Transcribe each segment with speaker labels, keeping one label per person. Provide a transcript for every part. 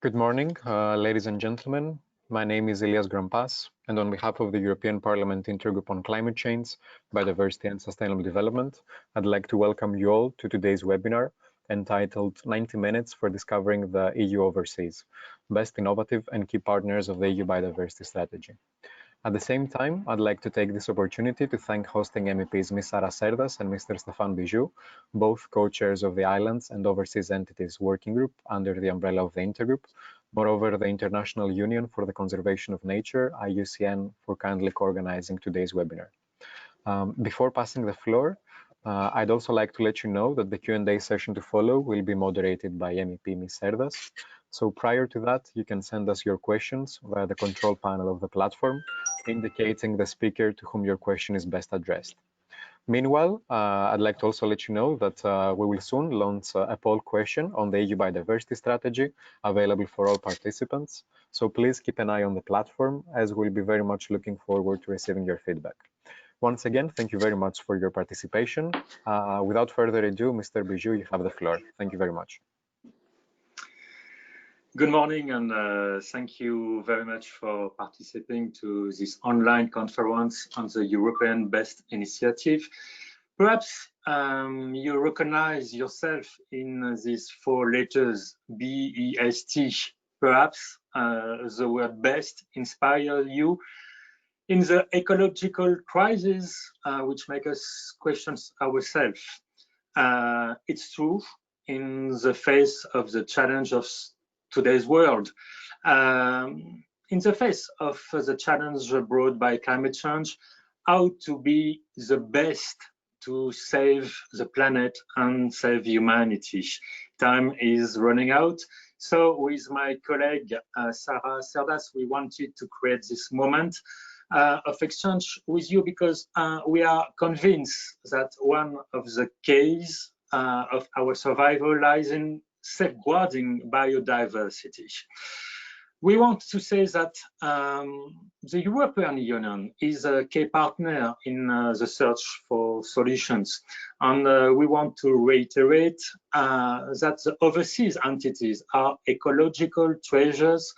Speaker 1: Good morning, ladies and gentlemen. My name is Elias Grampas, and on behalf of the European Parliament Intergroup on Climate Change, Biodiversity and Sustainable Development, I'd like to welcome you all to today's webinar entitled 90 Minutes for Discovering the EU Overseas, Best Innovative and Key Partners of the EU Biodiversity Strategy. At the same time, I'd like to take this opportunity to thank hosting MEPs Ms. Sara Cerdas and Mr. Stéphane Bijoux, both co-chairs of the Islands and Overseas Entities Working Group under the umbrella of the Intergroup. Moreover, the International Union for the Conservation of Nature, IUCN, for kindly co-organizing today's webinar. Before passing the floor, I'd also like to let you know that the Q&A session to follow will be moderated by MEP Ms. Cerdas. So prior to that, you can send us your questions via the control panel of the platform, indicating the speaker to whom your question is best addressed. Meanwhile, I'd like to also let you know that we will soon launch a poll question on the EU Biodiversity Strategy available for all participants. So please keep an eye on the platform, as we'll be very much looking forward to receiving your feedback. Once again, thank you very much for your participation. Without further ado, Mr. Bijoux, you have the floor. Thank you very much.
Speaker 2: Good morning, and thank you very much for participating to this online conference on the European Best Initiative. Perhaps you recognize yourself in these four letters, B-E-S-T. Perhaps the word best inspires you in the ecological crisis, which make us question ourselves. It's true, in the face of the challenge of today's world, in the face of the challenge brought by climate change, how to be the best to save the planet and save humanity. Time is running out. So with my colleague, Sara Cerdas, we wanted to create this moment of exchange with you because we are convinced that one of the keys of our survival lies in safeguarding biodiversity. We want to say that the European Union is a key partner in the search for solutions. And we want to reiterate that the overseas entities are ecological treasures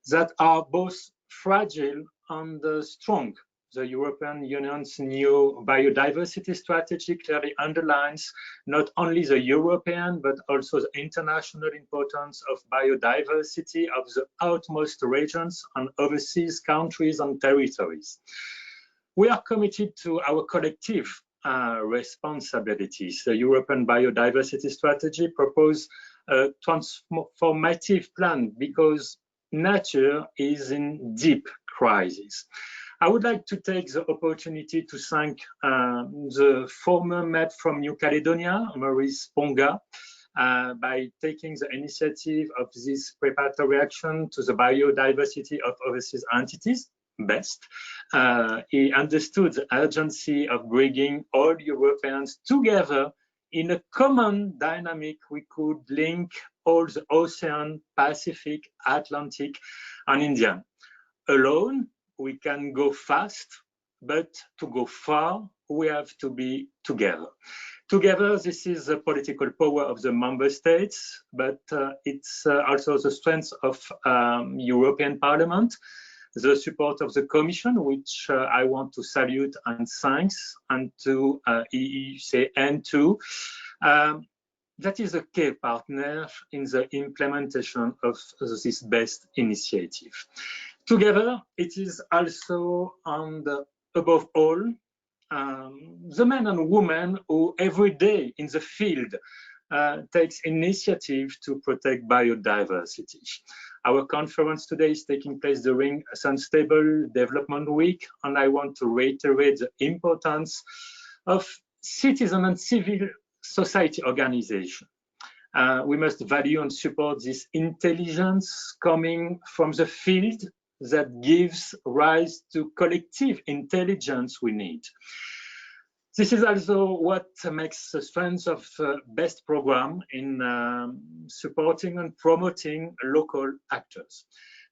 Speaker 2: that are both fragile and strong. The European Union's new biodiversity strategy clearly underlines not only the European, but also the international importance of biodiversity of the outmost regions and overseas countries and territories. We are committed to our collective responsibilities. The European biodiversity strategy proposes a transformative plan because nature is in deep crisis. I would like to take the opportunity to thank the former MEP from New Caledonia, Maurice Ponga, by taking the initiative of this preparatory action to the biodiversity of overseas entities, BEST. He understood the urgency of bringing all Europeans together in a common dynamic. We could link all the Ocean, Pacific, Atlantic, and Indian. Alone, we can go fast, but to go far, we have to be together. Together, this is the political power of the member states, but it's also the strength of European Parliament, the support of the Commission, which I want to salute and thanks, and to EECN too. That is a key partner in the implementation of this BEST initiative. Together, it is also, and above all, the men and women who every day in the field takes initiative to protect biodiversity. Our conference today is taking place during Sustainable Development Week, and I want to reiterate the importance of citizen and civil society organization. We must value and support this intelligence coming from the field that gives rise to collective intelligence we need. This is also what makes the strength of BEST program in supporting and promoting local actors.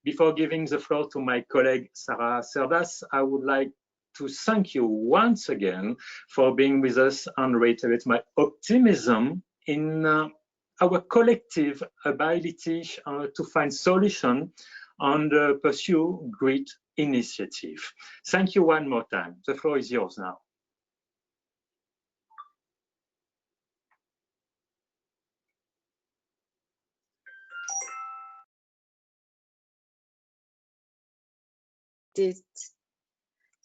Speaker 2: Before giving the floor to my colleague Sara Cerdas, I would like to thank you once again for being with us and reiterate my optimism in our collective ability to find solutions and pursue great initiative. Thank you one more time. The floor is yours now.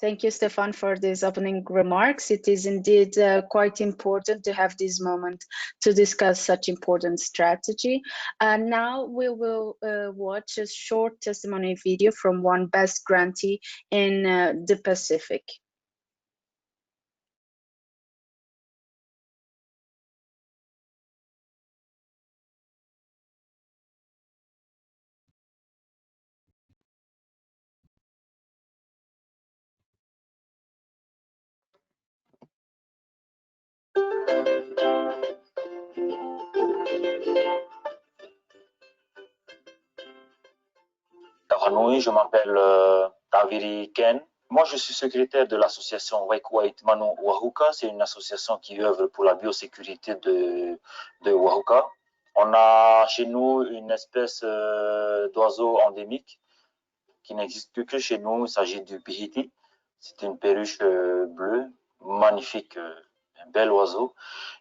Speaker 3: Thank you, Stéphane, for these opening remarks. It is indeed quite important to have this moment to discuss such important strategy. Now we will watch a short testimony video from one best grantee in the Pacific.
Speaker 4: Oui, je m'appelle Taviri Ken. Moi, je suis secrétaire de l'association Wait Manu Wahuka. C'est une association qui œuvre pour la biosécurité de Wahuka. On a chez nous une espèce d'oiseau endémique qui n'existe que chez nous. Il s'agit du pihiti. C'est une perruche bleue, magnifique, un bel oiseau.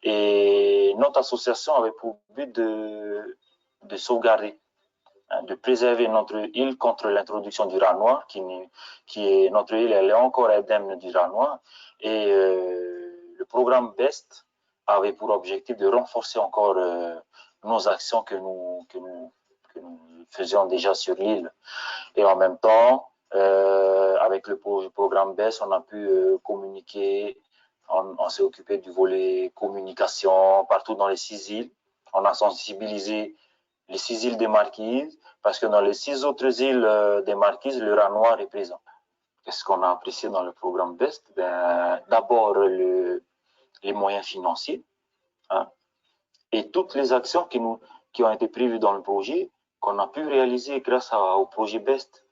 Speaker 4: Et notre association avait pour but de sauvegarder, de préserver notre île contre l'introduction du rat noir, notre île, elle est encore indemne du rat noir. Et le programme BEST avait pour objectif de renforcer encore nos actions que nous faisions déjà sur l'île. Et en même temps, avec le programme BEST, on a pu communiquer, on s'est occupé du volet communication partout dans les 6 îles. On a sensibilisé les 6 îles des Marquises, parce que dans les 6 autres îles des Marquises, le rat noir est présent. Qu'est-ce qu'on a apprécié dans le programme BEST? D'abord, les moyens financiers, hein, et toutes les actions qui ont été prévues dans le projet, qu'on a pu réaliser grâce au projet BEST.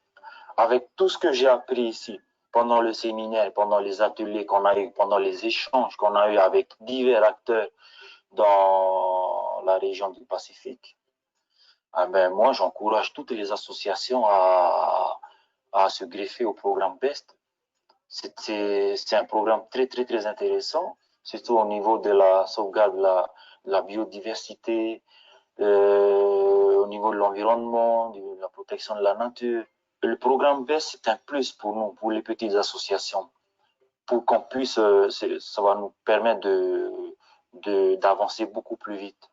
Speaker 4: Avec tout ce que j'ai appris ici, pendant le séminaire, pendant les ateliers qu'on a eu, pendant les échanges qu'on a eu avec divers acteurs dans la région du Pacifique, moi, j'encourage toutes les associations à se greffer au programme BEST. C'est un programme très, très, très intéressant, surtout au niveau de la sauvegarde de la biodiversité, au niveau de l'environnement, de la protection de la nature. Le programme BEST, c'est un plus pour nous, pour les petites associations, pour qu'on puisse, ça va nous permettre d'avancer beaucoup plus vite.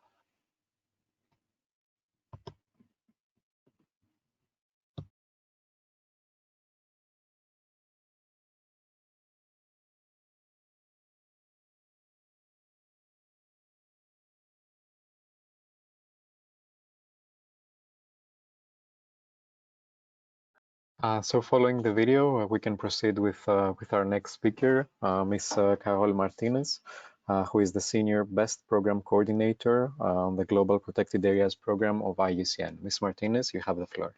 Speaker 1: So following the video, we can proceed with our next speaker, Ms. Carol Martinez, who is the Senior Best Program Coordinator on the Global Protected Areas Program of IUCN. Ms. Martinez, you have the floor.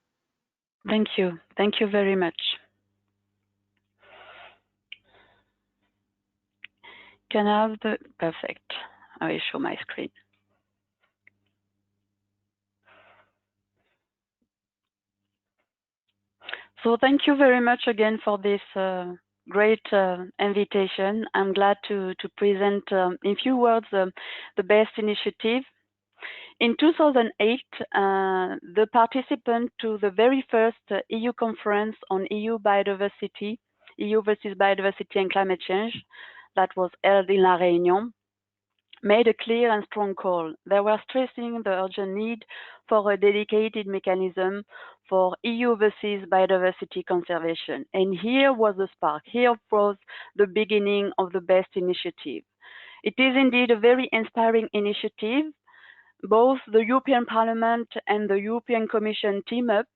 Speaker 5: Thank you. Thank you very much. Can I have the perfect? I will show my screen. So thank you very much again for this great invitation. I'm glad to present in few words the BEST initiative. In 2008, the participant to the very first EU conference on EU biodiversity, EU versus biodiversity and climate change, that was held in La Réunion, made a clear and strong call. They were stressing the urgent need for a dedicated mechanism for EU versus biodiversity conservation. And here was the spark. Here was the beginning of the BEST initiative. It is indeed a very inspiring initiative. Both the European Parliament and the European Commission team up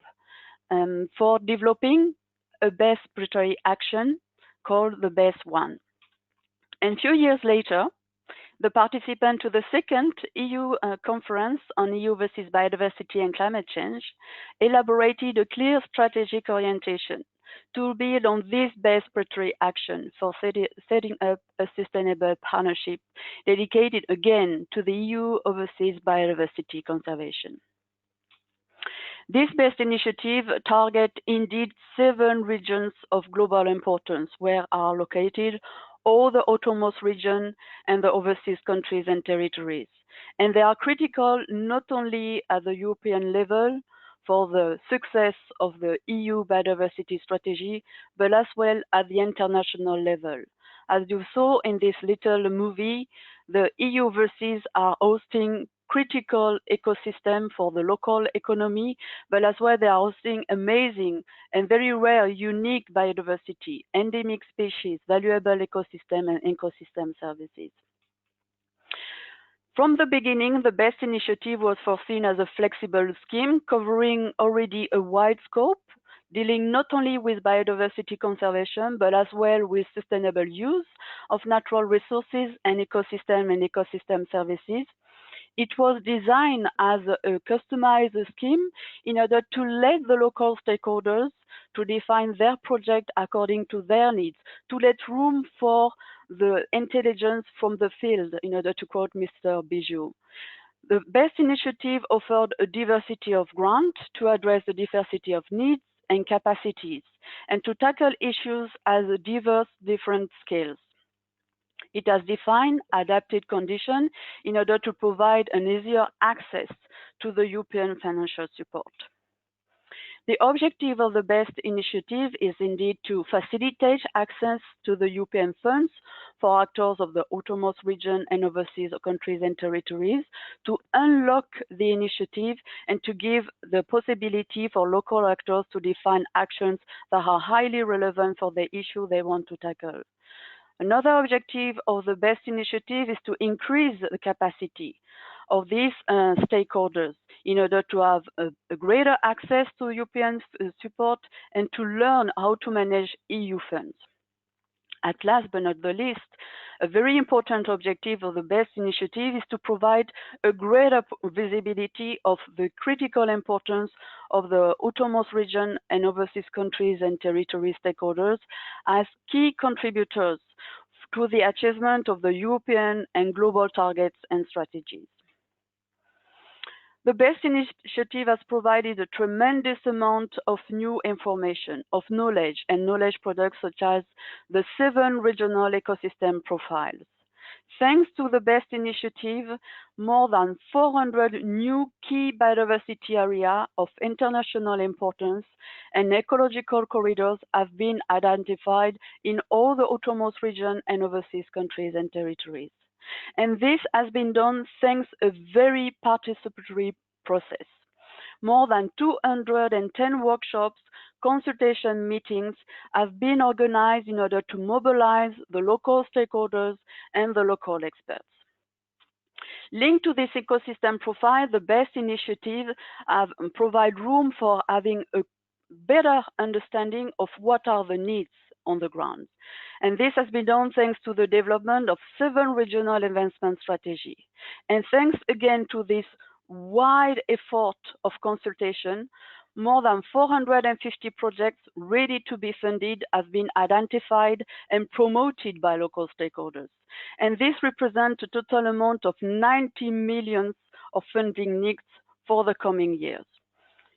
Speaker 5: for developing a BEST preparatory action called the BEST 1. And a few years later, the participant to the second EU conference on EU versus biodiversity and climate change elaborated a clear strategic orientation to build on this best preliminary action for setting up a sustainable partnership dedicated again to the EU overseas biodiversity conservation. This best initiative targets indeed 7 regions of global importance where are located all the autonomous regions and the overseas countries and territories. And they are critical not only at the European level for the success of the EU biodiversity strategy, but as well at the international level. As you saw in this little movie, the EU overseas are hosting critical ecosystem for the local economy, but as well they are hosting amazing and very rare, unique biodiversity, endemic species, valuable ecosystem and ecosystem services. From the beginning, the BEST initiative was foreseen as a flexible scheme covering already a wide scope, dealing not only with biodiversity conservation, but as well with sustainable use of natural resources and ecosystem services. It was designed as a customized scheme in order to let the local stakeholders to define their project according to their needs, to let room for the intelligence from the field, in order to quote Mr. Bijoux. The BEST initiative offered a diversity of grants to address the diversity of needs and capacities, and to tackle issues at diverse different scales. It has defined adapted conditions in order to provide an easier access to the European financial support. The objective of the BEST initiative is indeed to facilitate access to the European funds for actors of the autonomous region and overseas countries and territories, to unlock the initiative and to give the possibility for local actors to define actions that are highly relevant for the issue they want to tackle. Another objective of the BEST initiative is to increase the capacity of these stakeholders in order to have a greater access to European support and to learn how to manage EU funds. At last but not the least, a very important objective of the BEST initiative is to provide a greater visibility of the critical importance of the autonomous region and overseas countries and territory stakeholders as key contributors to the achievement of the European and global targets and strategies. The BEST initiative has provided a tremendous amount of new information, of knowledge and knowledge products such as the 7 regional ecosystem profiles. Thanks to the BEST initiative, more than 400 new key biodiversity areas of international importance and ecological corridors have been identified in all the autonomous region and overseas countries and territories. And this has been done thanks to a very participatory process. More than 210 workshops, consultation meetings have been organized in order to mobilize the local stakeholders and the local experts. Linked to this ecosystem profile, the BEST initiative provide room for having a better understanding of what are the needs on the ground. And this has been done thanks to the development of 7 regional advancement strategies. And thanks again to this wide effort of consultation, more than 450 projects ready to be funded have been identified and promoted by local stakeholders. And this represents a total amount of 90 million of funding needs for the coming years.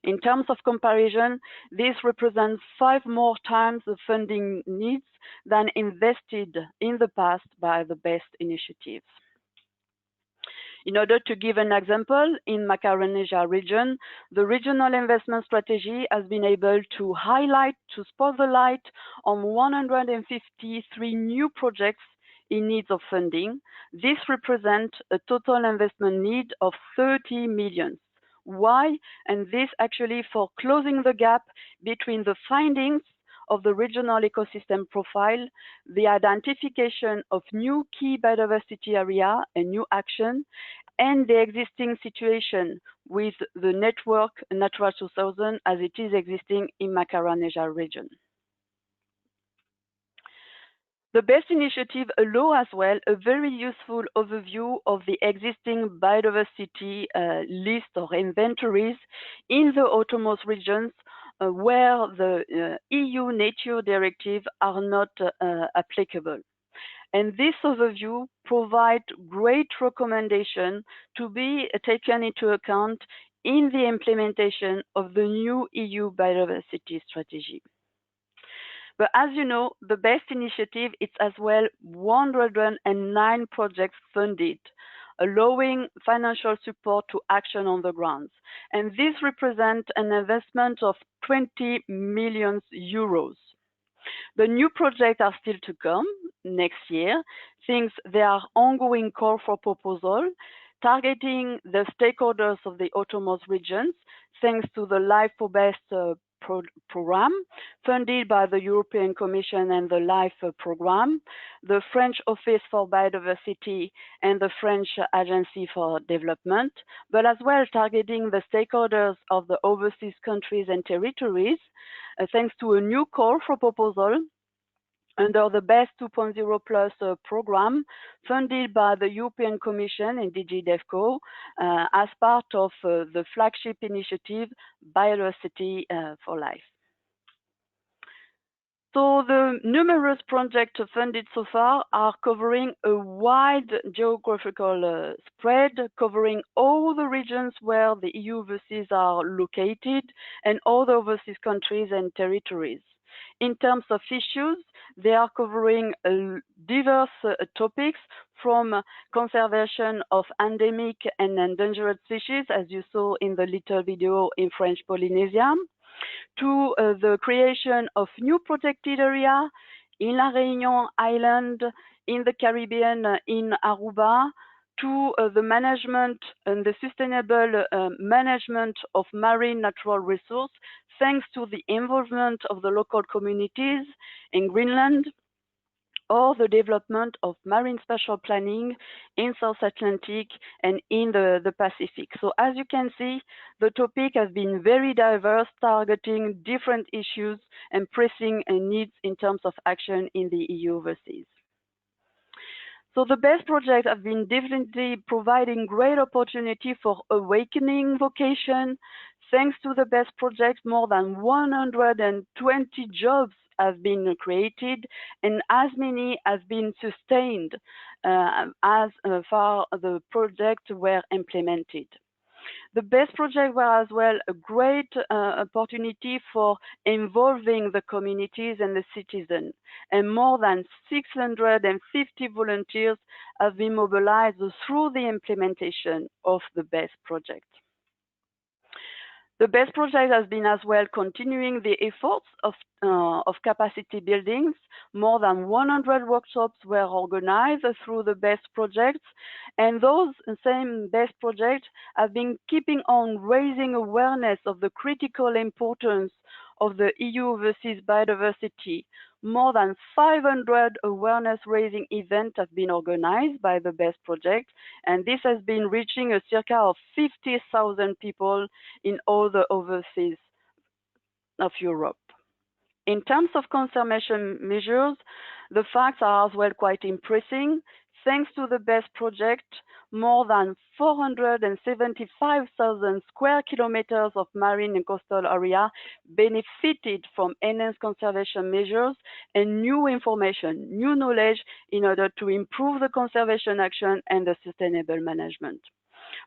Speaker 5: In terms of comparison, this represents 5 more times the funding needs than invested in the past by the BEST initiatives. In order to give an example, in Macaronesia region, the regional investment strategy has been able to highlight, to spot the light on 153 new projects in need of funding. This represents a total investment need of 30 million. Why? And this actually for closing the gap between the findings of the regional ecosystem profile, the identification of new key biodiversity area and new action, and the existing situation with the network Natura 2000 as it is existing in Macaronesia region. The BEST initiative allows as well a very useful overview of the existing biodiversity list or inventories in the autonomous regions where the EU Nature Directive are not applicable. And this overview provides great recommendation to be taken into account in the implementation of the new EU Biodiversity Strategy. But as you know, the best initiative is as well 109 projects funded, allowing financial support to action on the ground. And this represents an investment of 20 million euros. The new projects are still to come next year, since there are ongoing calls for proposal targeting the stakeholders of the outermost regions, thanks to the Life for Best program funded by the European Commission and the LIFE program, the French Office for Biodiversity and the French Agency for Development, but as well targeting the stakeholders of the overseas countries and territories, thanks to a new call for proposal under the BEST 2.0 Plus program funded by the European Commission and DG DevCo as part of the flagship initiative Biodiversity for Life. So the numerous projects funded so far are covering a wide geographical spread, covering all the regions where the EU overseas are located and all the overseas countries and territories. In terms of issues, they are covering diverse topics, from conservation of endemic and endangered species, as you saw in the little video in French Polynesia, to the creation of new protected area in La Réunion Island, in the Caribbean, in Aruba, to the management and the sustainable management of marine natural resources, thanks to the involvement of the local communities in Greenland, or the development of marine spatial planning in South Atlantic and in the Pacific. So as you can see, the topic has been very diverse, targeting different issues and pressing needs in terms of action in the EU overseas. So the BEST projects have been definitely providing great opportunity for awakening vocation. Thanks to the BEST project, more than 120 jobs have been created and as many have been sustained as far as the projects were implemented. The BEST project were as well a great opportunity for involving the communities and the citizens, and more than 650 volunteers have been mobilized through the implementation of the BEST project. The BEST project has been as well continuing the efforts of capacity buildings. More than 100 workshops were organized through the BEST projects, and those same BEST projects have been keeping on raising awareness of the critical importance of the EU overseas biodiversity. More than 500 awareness-raising events have been organized by the BEST project, and this has been reaching a circa of 50,000 people in all the overseas of Europe. In terms of conservation measures, the facts are as well quite impressive. Thanks to the BEST project, more than 475,000 square kilometers of marine and coastal area benefited from enhanced conservation measures and new information, new knowledge in order to improve the conservation action and the sustainable management.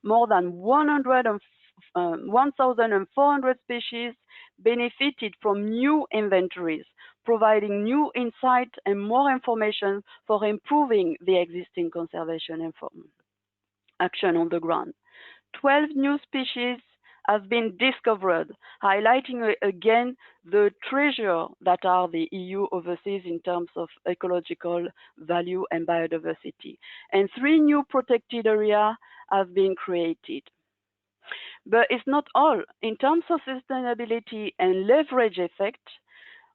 Speaker 5: More than 1,400 species benefited from new inventories, providing new insight and more information for improving the existing conservation action on the ground. 12 new species have been discovered, highlighting again the treasure that are the EU overseas in terms of ecological value and biodiversity. And 3 new protected areas have been created. But it's not all. In terms of sustainability and leverage effect,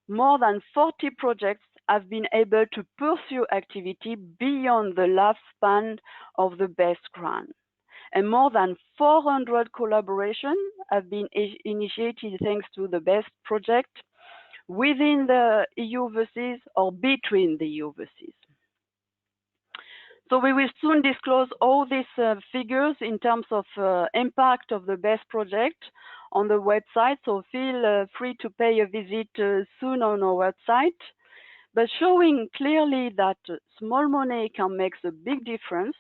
Speaker 5: more than 40 projects have been able to pursue activity beyond the lifespan of the BEST grant. And more than 400 collaborations have been initiated thanks to the BEST project within the EU overseas or between the EU overseas. So we will soon disclose all these figures in terms of impact of the BEST project on the website, so feel free to pay a visit soon on our website. But showing clearly that small money can make a big difference,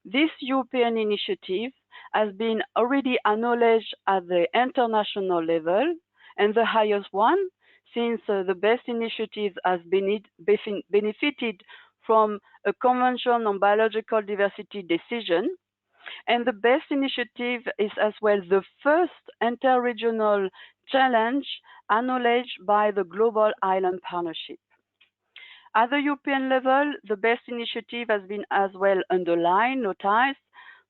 Speaker 5: this European initiative has been already acknowledged at the international level, and the highest one, since the best initiative has benefited from a Convention on Biological Diversity decision. And the best initiative is as well the first inter-regional challenge acknowledged by the Global Island Partnership. At the European level, the best initiative has been as well underlined, noticed,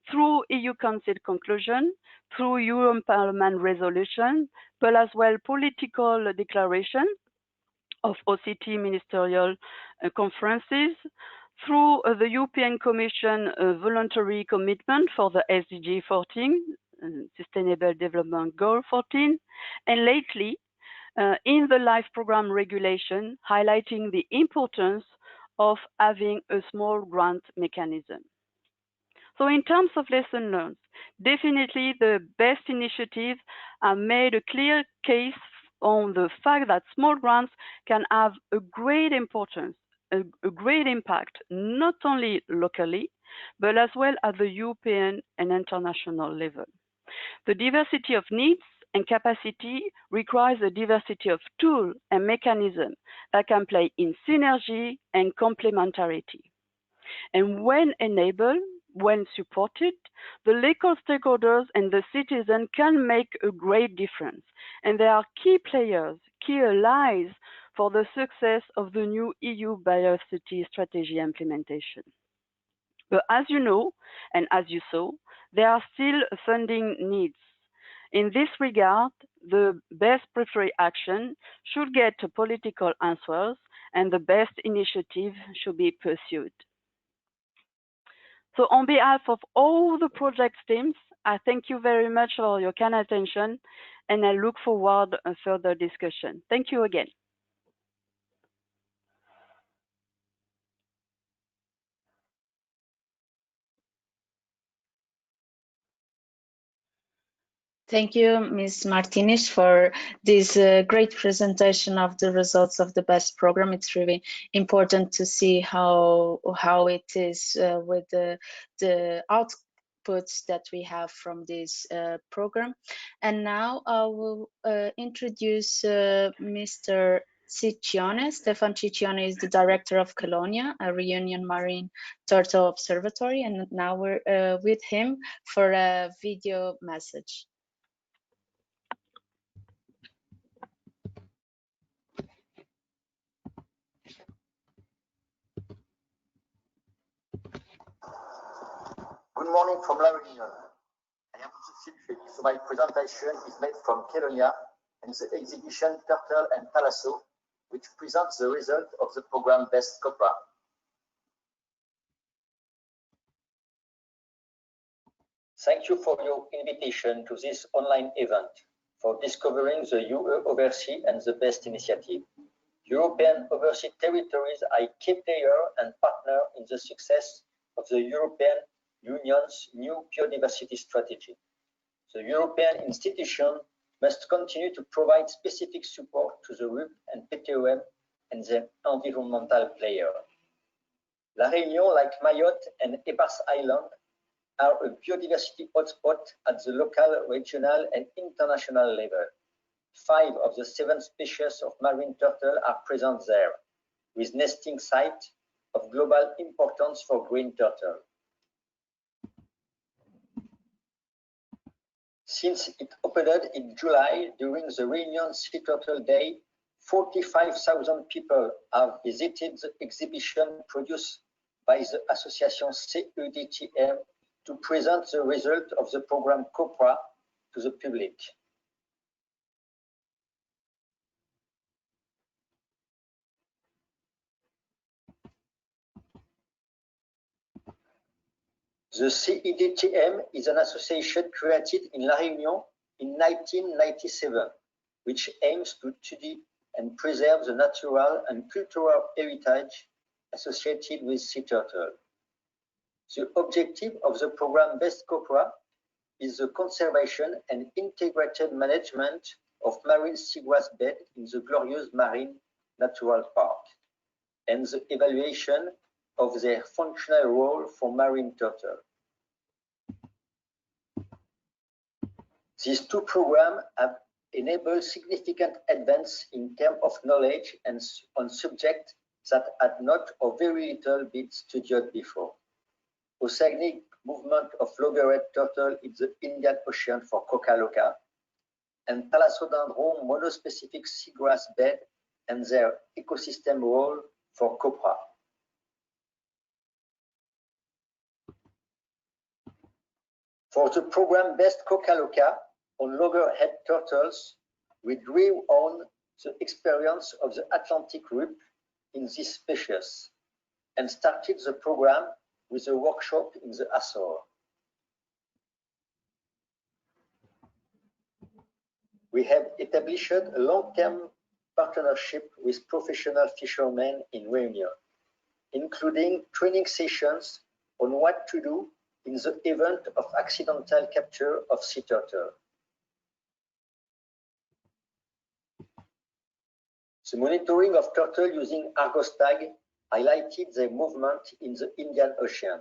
Speaker 5: through EU Council conclusion, through European Parliament resolution, but as well political declaration of OCT ministerial conferences, through the European Commission voluntary commitment for the SDG 14, Sustainable Development Goal 14, and lately, in the LIFE program regulation, highlighting the importance of having a small grant mechanism. So in terms of lesson learned, definitely the best initiatives have made a clear case on the fact that small grants can have a great importance, a great impact, not only locally, but as well at the European and international level. The diversity of needs and capacity requires a diversity of tools and mechanisms that can play in synergy and complementarity. And when enabled, when supported, the local stakeholders and the citizens can make a great difference. And they are key players, key allies for the success of the new EU Biodiversity Strategy implementation. But as you know, and as you saw, there are still funding needs. In this regard, the best preferred action should get political answers and the best initiative should be pursued. So on behalf of all the project teams, I thank you very much for your kind attention and I look forward to further discussion. Thank you again.
Speaker 3: Thank you, Ms. Martinez, for this great presentation of the results of the BEST program. It's really important to see how it is with the outputs that we have from this program. And now I will introduce Mr. Ciccione. Stéphane Ciccione is the director of Colonia, a Reunion Marine Turtle Observatory, and now we're with him for a video message.
Speaker 6: Good morning from La Réunion. I am Ciccione, so my presentation is made from Colonia and the exhibition Turtle and Thalasso, which presents the result of the program BEST COPRA. Thank you for your invitation to this online event for discovering the EU Overseas and the BEST initiative. European overseas territories are a key player and partner in the success of the European Union's new biodiversity strategy. The European institution must continue to provide specific support to the RUP and PTOM and the environmental player. La Réunion, like Mayotte and Ebers Island, are a biodiversity hotspot at the local, regional, and international level. 5 of the 7 species of marine turtle are present there, with nesting sites of global importance for green turtle. Since it opened in July during the Reunion Sea Turtle Day, 45,000 people have visited the exhibition produced by the association CEDTM to present the result of the program COPRA to the public. The CEDTM is an association created in La Réunion in 1997, which aims to study and preserve the natural and cultural heritage associated with sea turtle. The objective of the program BEST COPRA is the conservation and integrated management of marine seagrass bed in the Glorious Marine Natural Park, and the evaluation of their functional role for marine turtle. These two programs have enabled significant advance in terms of knowledge and on subjects that had not or very little been studied before. Oceanic movement of loggerhead turtle in the Indian Ocean for Coca Loca, and Thalassodendron monospecific seagrass bed and their ecosystem role for copra. For the program Best Coca Loca on loggerhead turtles, we drew on the experience of the Atlantic group in this species and started the program with a workshop in the Azores. We have established a long-term partnership with professional fishermen in Réunion, including training sessions on what to do in the event of accidental capture of sea turtle. The monitoring of turtle using Argos tag highlighted their movement in the Indian Ocean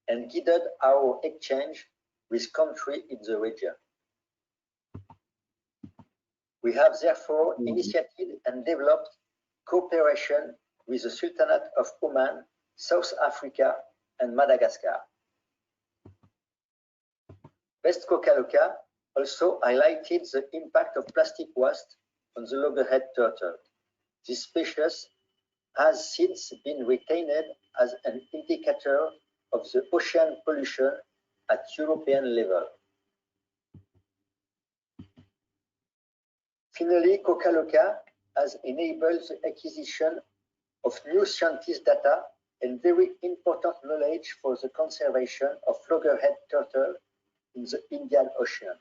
Speaker 6: and guided our exchange with countries in the region. We have therefore initiated and developed cooperation with the Sultanate of Oman, South Africa, and Madagascar. Best Coca Loca also highlighted the impact of plastic waste on the loggerhead turtle. This species has since been retained as an indicator of the ocean pollution at European level. Finally, Coca Loca has enabled the acquisition of new scientist data and very important knowledge for the conservation of loggerhead turtle in the Indian Ocean.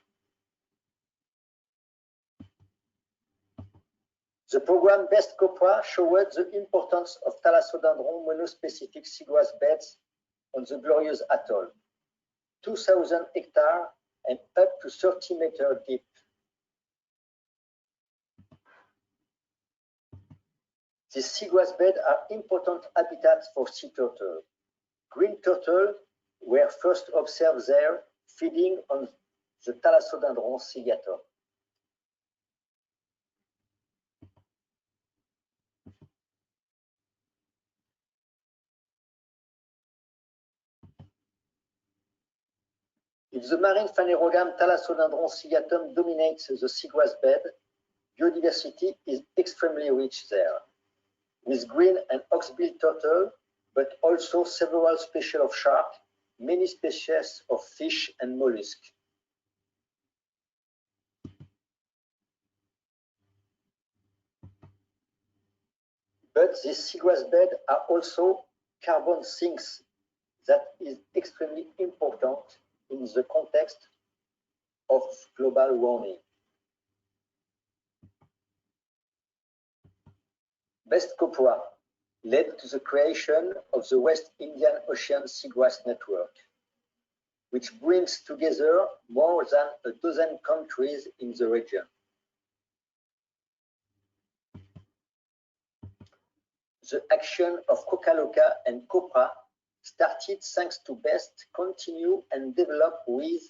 Speaker 6: The program Best Copra showed the importance of Thalassodendron monospecific seagrass beds on the Glorious Atoll, 2,000 hectares and up to 30 meters deep. These seagrass beds are important habitats for sea turtle. Green turtle were first observed there, feeding on the Thalassodendron ciliatum. If the marine phanerogram Thalassodendron ciliatum dominates the seagrass bed, biodiversity is extremely rich there, with green and oxbill turtle, but also several species of shark, many species of fish and mollusk. But these seagrass beds are also carbon sinks that is extremely important in the context of global warming. Best Copra led to the creation of the West Indian Ocean Seagrass Network, which brings together more than a dozen countries in the region. The action of Coca Loca and Copra started thanks to Best continue and develop with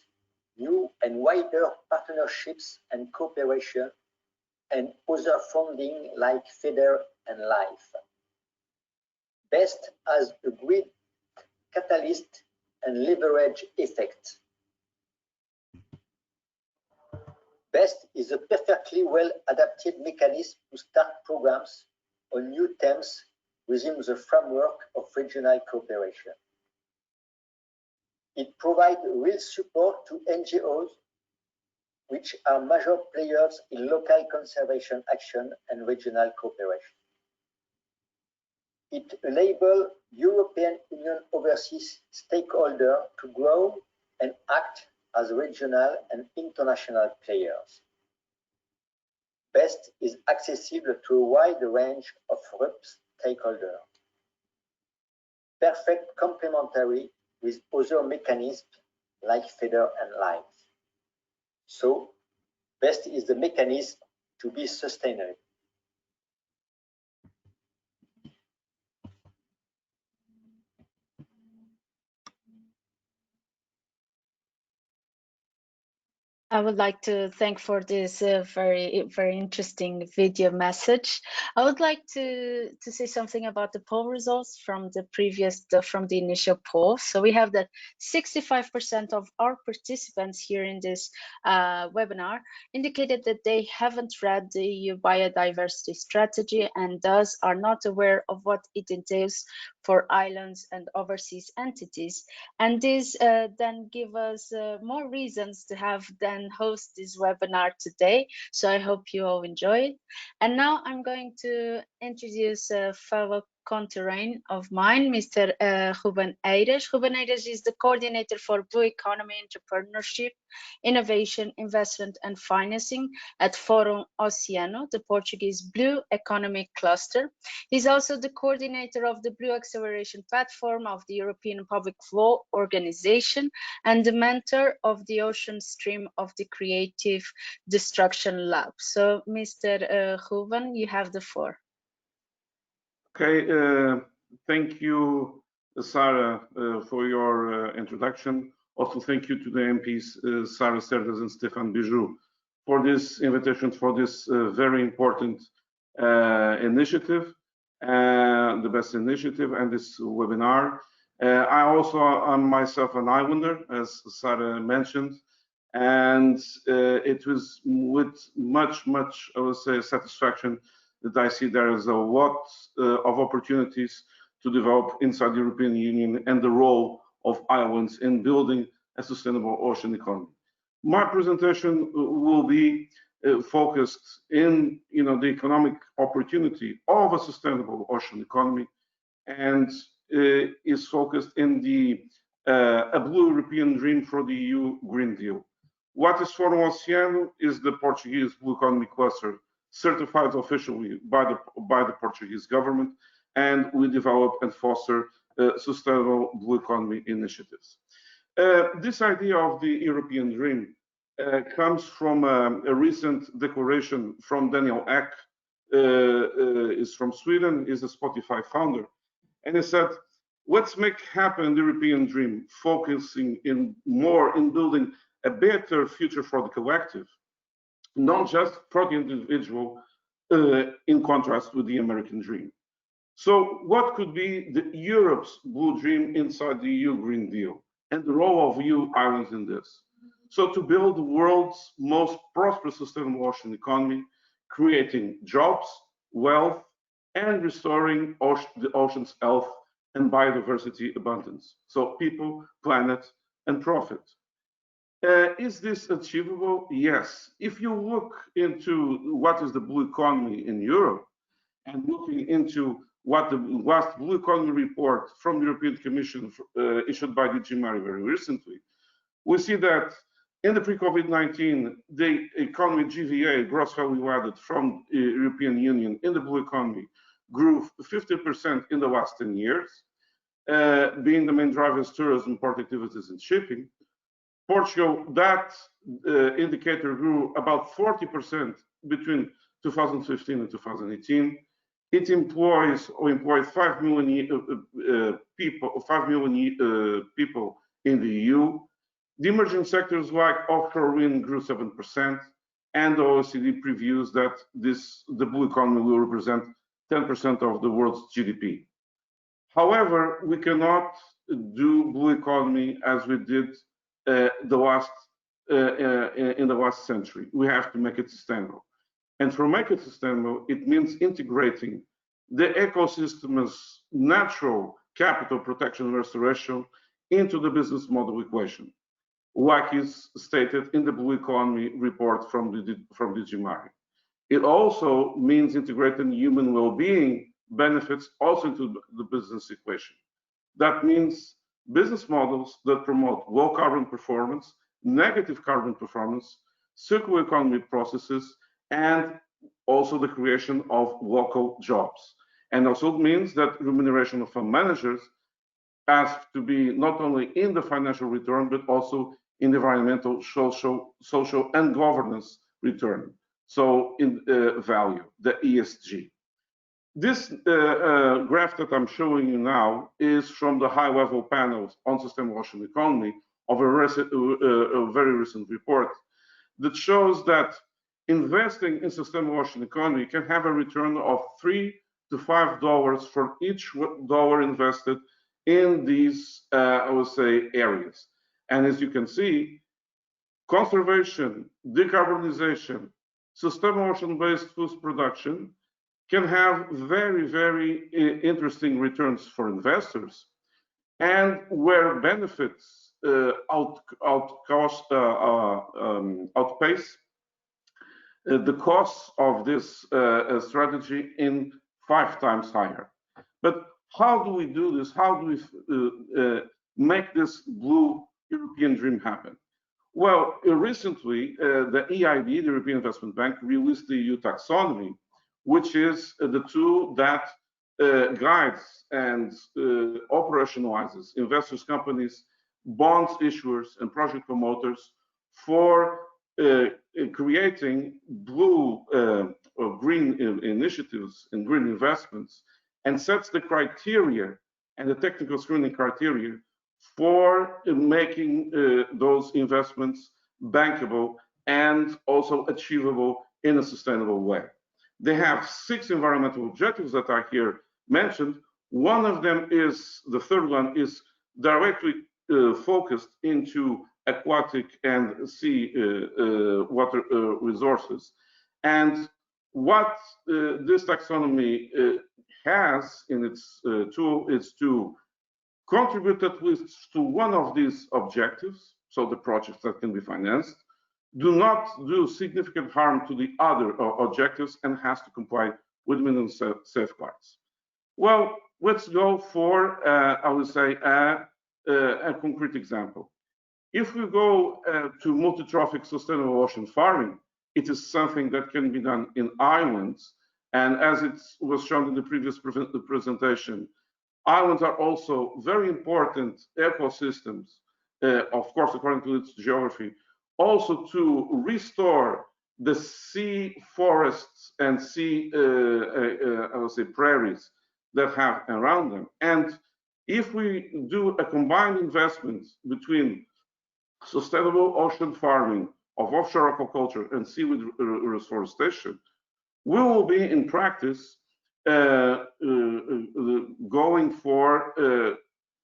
Speaker 6: new and wider partnerships and cooperation and other funding like FEDER and LIFE. Best has a great catalyst and leverage effect. Best is a perfectly well adapted mechanism to start programs on new themes within the framework of regional cooperation. It provides real support to NGOs, which are major players in local conservation action and regional cooperation. It enables European Union overseas stakeholders to grow and act as regional and international players. Best is accessible to a wide range of stakeholders. Perfect complementary with other mechanisms like feather and light. So, best is the mechanism to be sustainable.
Speaker 3: I would like to thank for this very interesting video message. I would like to say something about the poll results from the initial poll. So we have that 65% of our participants here in this webinar indicated that they haven't read the EU Biodiversity Strategy and thus are not aware of what it entails for islands and overseas entities. And this then give us more reasons to have then host this webinar today. So I hope you all enjoy it. And now I'm going to introduce a fellow conterrain of mine, Mr. Ruben Eiras. Ruben Eiras is the coordinator for Blue Economy Entrepreneurship, Innovation, Investment and Financing at Fórum Oceano, the Portuguese Blue Economy Cluster. He's also the coordinator of the Blue Acceleration Platform of the European Public Law Organization and the mentor of the Ocean Stream of the Creative Destruction Lab. So, Mr. Ruben, you have the floor.
Speaker 7: Okay, thank you, Sara, for your introduction. Also, thank you to the MPs, Sara Cerdas and Stéphane Bijoux, for this invitation for this very important initiative, the best initiative and this webinar. I also am myself an islander, as Sara mentioned, and it was with much, I would say, satisfaction that I see there is a lot of opportunities to develop inside the European Union and the role of islands in building a sustainable ocean economy. My presentation will be focused in the economic opportunity of a sustainable ocean economy, and is focused in the a blue European dream for the EU Green Deal. What is Fórum Oceano is the Portuguese Blue Economy Cluster, certified officially by the Portuguese government, and we develop and foster sustainable blue economy initiatives. This idea of the European dream comes from a recent declaration from Daniel Ek, is from Sweden, is a Spotify founder, and he said, let's make happen the European dream, focusing more in building a better future for the collective, not just for the individual, in contrast with the American dream. So what could be Europe's blue dream inside the EU Green Deal and the role of EU islands in this? So to build the world's most prosperous sustainable ocean economy, creating jobs, wealth, and restoring the ocean's health and biodiversity abundance. So people, planet, and profit. Is this achievable? Yes. If you look into what is the blue economy in Europe, and looking into what the last blue economy report from the European Commission issued by DG Mare very recently, we see that in the pre-COVID-19, the economy GVA, gross value added from the European Union in the blue economy, grew 50% in the last 10 years, being the main drivers tourism, port activities, and shipping. Portugal, that indicator grew about 40% between 2015 and 2018. It employed 5 million people in the EU. The emerging sectors like offshore wind grew 7%, and the OECD previews that the blue economy will represent 10% of the world's GDP. However, we cannot do blue economy as we did in the last century. We have to make it sustainable. And for make it sustainable, it means integrating the ecosystem's natural capital protection and restoration into the business model equation, like is stated in the Blue Economy report from DG Mare. It also means integrating human well-being benefits also into the business equation. That means business models that promote low carbon performance, negative carbon performance, circular economy processes, and also the creation of local jobs. And also means that remuneration of fund managers asked to be not only in the financial return, but also in the environmental, social and governance return. So in value, the ESG. This graph that I'm showing you now is from the high-level panels on sustainable ocean economy of a very recent report that shows that investing in sustainable ocean economy can have a return of $3 to $5 for each dollar invested in these, I would say, areas. And as you can see, conservation, decarbonization, sustainable ocean-based food production can have very, very interesting returns for investors, and where benefits outpace the costs of this strategy in 5 times higher. But how do we do this? How do we make this blue European dream happen? Well, recently, the EIB, the European Investment Bank, released the EU Taxonomy, which is the tool that guides and operationalizes investors, companies, bonds issuers, and project promoters for creating blue or green initiatives and green investments, and sets the criteria and the technical screening criteria for making those investments bankable and also achievable in a sustainable way. They have 6 environmental objectives that are here mentioned. One of them is, the third one is directly focused into aquatic and sea water resources. And what this taxonomy has in its tool is to contribute at least to one of these objectives, so the projects that can be financed, do not do significant harm to the other objectives, and has to comply with minimum safeguards. Well, let's go for, I would say, a concrete example. If we go to multi-trophic sustainable ocean farming, it is something that can be done in islands. And as it was shown in the previous presentation, islands are also very important ecosystems, of course, according to its geography, also to restore the sea forests and sea, I would say, prairies that have around them. And if we do a combined investment between sustainable ocean farming of offshore aquaculture and seaweed reforestation, we will be in practice going for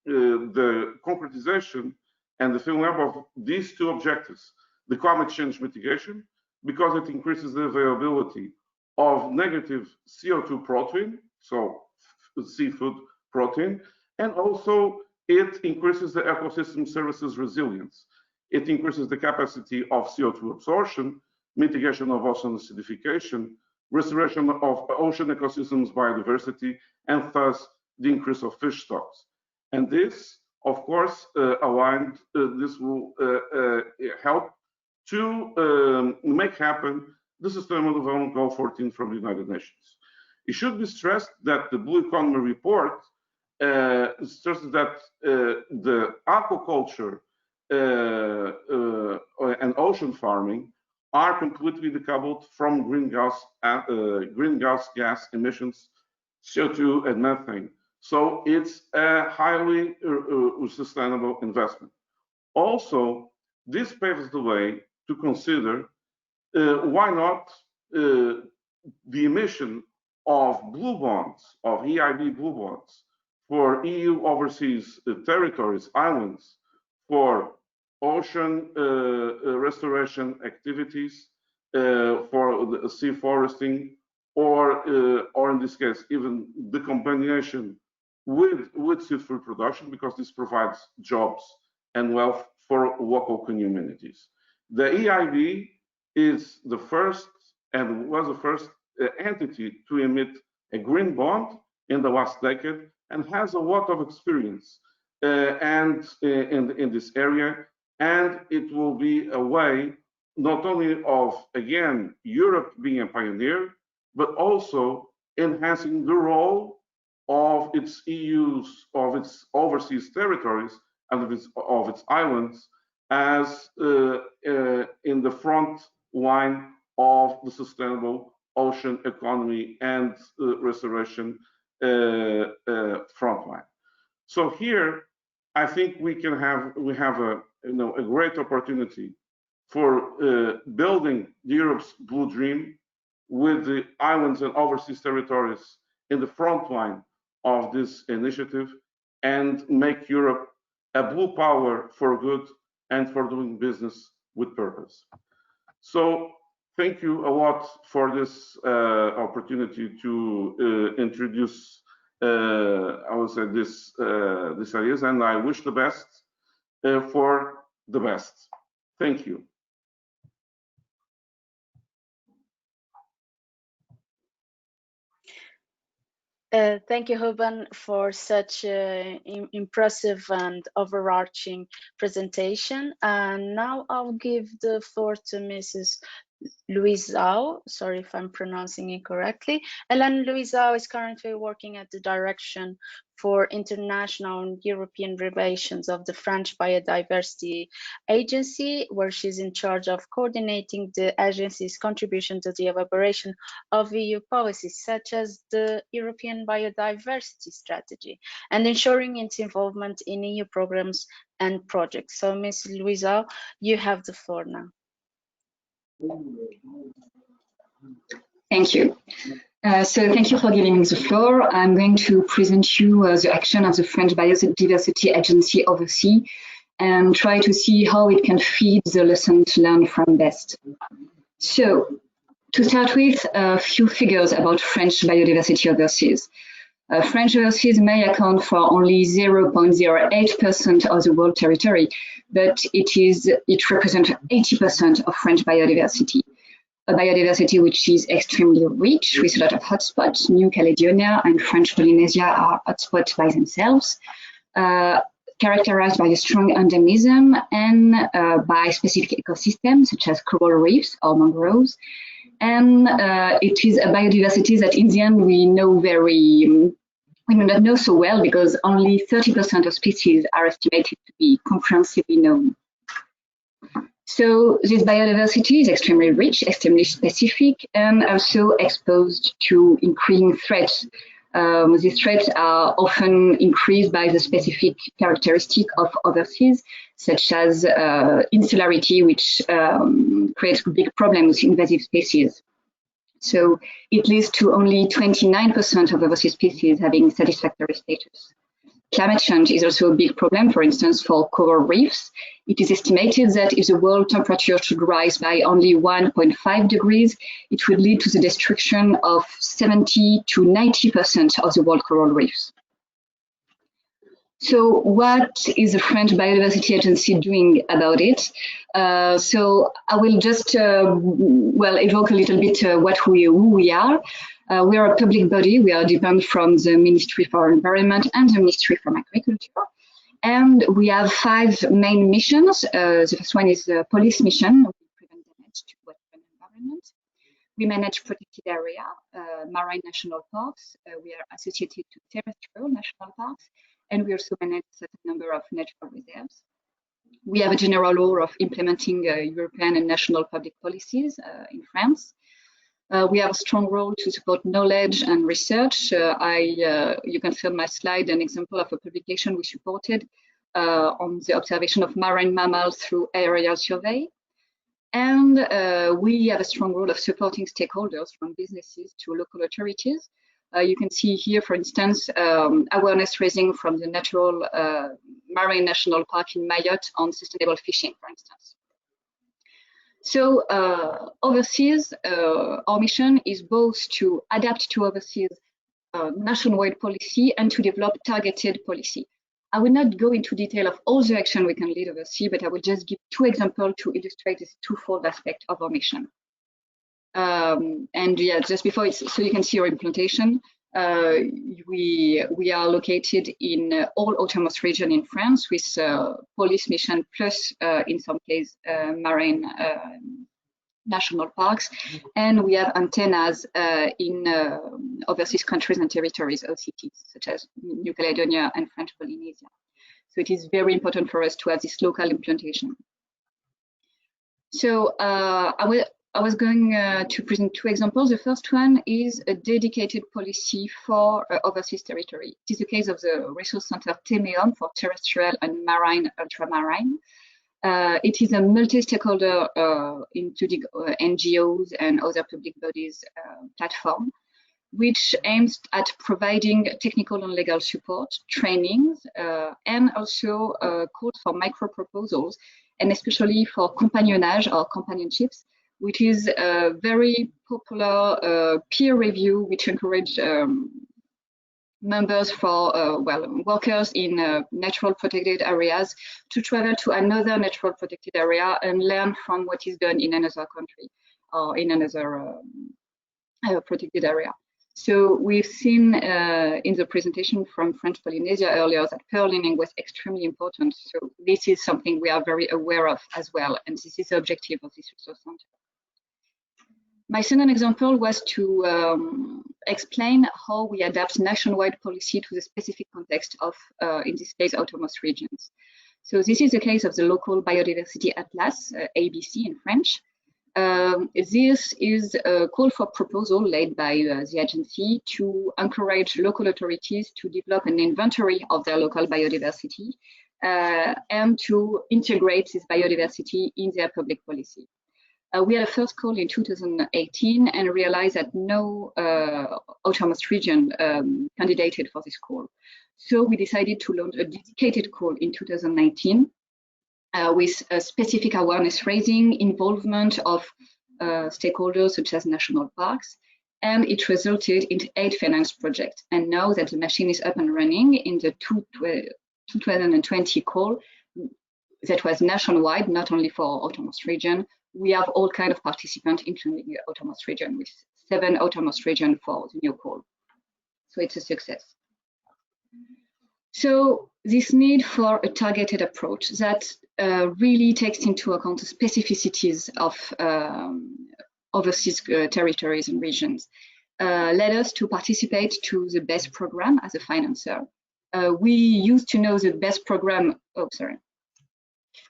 Speaker 7: the concretization and the filling up of these 2 objectives: the climate change mitigation, because it increases the availability of negative CO2 protein, so seafood protein, and also it increases the ecosystem services resilience. It increases the capacity of CO2 absorption, mitigation of ocean acidification, restoration of ocean ecosystems biodiversity, and thus the increase of fish stocks. And this, of course, aligned, this will help to make happen the Sustainable Development Goal 14 from the United Nations. It should be stressed that the Blue Economy report stresses that the aquaculture and ocean farming are completely decoupled from greenhouse gas emissions, CO2 and methane. So it's a highly sustainable investment. Also, this paves the way to consider why not the emission of blue bonds, of EIB blue bonds, for EU overseas territories, islands, for ocean restoration activities, for the sea foresting, or in this case, even the combination with seafood production, because this provides jobs and wealth for local communities. The EIB is the first and was the first entity to emit a green bond in the last decade, and has a lot of experience and in this area. And it will be a way not only of, again, Europe being a pioneer, but also enhancing the role of its overseas territories and of its islands as in the front line of the sustainable ocean economy and restoration front line. So here, I think we have a great opportunity for building Europe's blue dream with the islands and overseas territories in the front line of this initiative and make Europe a blue power for good and for doing business with purpose. So thank you a lot for this opportunity to introduce, I would say, this ideas, and I wish the best for the best. Thank you.
Speaker 3: Thank you, Ruben, for such an impressive and overarching presentation. And now I'll give the floor to Mrs. Luizao. Sorry if I'm pronouncing it correctly. Hélène Luizao is currently working at the Direction for International and European Relations of the French Biodiversity Agency, where she's in charge of coordinating the agency's contribution to the elaboration of EU policies, such as the European Biodiversity Strategy, and ensuring its involvement in EU programs and projects. So, Ms. Luizao, you have the floor now.
Speaker 8: Thank you. So thank you for giving me the floor. I'm going to present you the action of the French Biodiversity Agency overseas and try to see how it can feed the lessons learned from BEST. So to start with, a few figures about French biodiversity overseas. French overseas may account for only 0.08% of the world territory, but it represents 80% of French biodiversity. A biodiversity which is extremely rich with a lot of hotspots. New Caledonia and French Polynesia are hotspots by themselves, characterized by a strong endemism and by specific ecosystems such as coral reefs or mangroves. And it is a biodiversity that in the end we do not know so well, because only 30% of species are estimated to be comprehensively known. So this biodiversity is extremely rich, extremely specific, and also exposed to increasing threats. These threats are often increased by the specific characteristic of overseas, such as insularity, which creates big problems with invasive species. So it leads to only 29% of overseas species having satisfactory status. Climate change is also a big problem, for instance, for coral reefs. It is estimated that if the world temperature should rise by only 1.5 degrees, it would lead to the destruction of 70 to 90% of the world coral reefs. So what is the French Biodiversity Agency doing about it? So I will just evoke a little bit who we are. We are a public body. We are different from the Ministry for Environment and the Ministry for Agriculture. And we have 5 main missions. The first one is the police mission. We prevent damage to water and environment. We manage protected area, marine national parks. We are associated to terrestrial national parks. And we also manage a certain number of natural reserves. We have a general role of implementing European and national public policies in France. We have a strong role to support knowledge and research. You can see on my slide an example of a publication we supported on the observation of marine mammals through aerial survey. And we have a strong role of supporting stakeholders from businesses to local authorities. You can see here, for instance, awareness raising from the natural marine national park in Mayotte on sustainable fishing, for instance. So overseas, our mission is both to adapt to overseas nationwide policy and to develop targeted policy. I will not go into detail of all the action we can lead overseas, but I will just give 2 examples to illustrate this twofold aspect of our mission. And yeah, just before so you can see our implementation, we are located in all outermost region in France with police mission plus, in some case, marine national parks, and we have antennas in overseas countries and territories, OCTs, such as New Caledonia and French Polynesia. So it is very important for us to have this local implementation. So I was going to present two examples. The first one is a dedicated policy for overseas territory. It is the case of the Resource Center TEMEOM for terrestrial and marine ultramarine. It is a multi-stakeholder, including NGOs and other public bodies platform, which aims at providing technical and legal support, trainings, and also calls for micro-proposals, and especially for compagnonnage or companionships, which is a very popular peer review which encourage members for workers in natural protected areas to travel to another natural protected area and learn from what is done in another country or in another protected area. So we've seen in the presentation from French Polynesia earlier that peer learning was extremely important. So this is something we are very aware of as well, and this is the objective of this resource center. My second example was to explain how we adapt nationwide policy to the specific context of, in this case, outermost regions. So this is the case of the local biodiversity atlas, ABC in French. This is a call for proposal led by the agency to encourage local authorities to develop an inventory of their local biodiversity and to integrate this biodiversity in their public policy. We had a first call in 2018 and realized that no outermost region candidated for this call. So we decided to launch a dedicated call in 2019 with a specific awareness raising, involvement of stakeholders such as national parks, and it resulted in 8 finance projects. And now that the machine is up and running in the 2020 call, that was nationwide, not only for outermost region, we have all kinds of participants, including the outermost region, with 7 outermost regions for the new call. So it's a success. So this need for a targeted approach that really takes into account the specificities of overseas territories and regions led us to participate to the BEST program as a financer. We used to know the BEST program,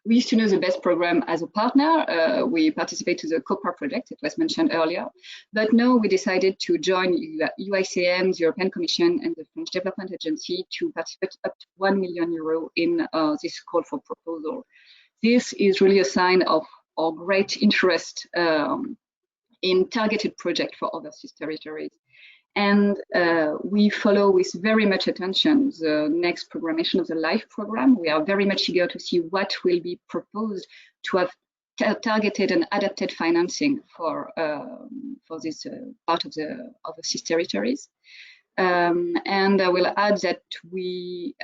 Speaker 8: We used to know the BEST program as a partner. We participate to the COPA project, it was mentioned earlier. But now we decided to join UICM, the European Commission, and the French Development Agency to participate up to €1 million in this call for proposal. This is really a sign of our great interest in targeted projects for overseas territories. And we follow with very much attention the next programmation of the LIFE program. We are very much eager to see what will be proposed to have targeted and adapted financing for this part of the overseas territories. And I will add that we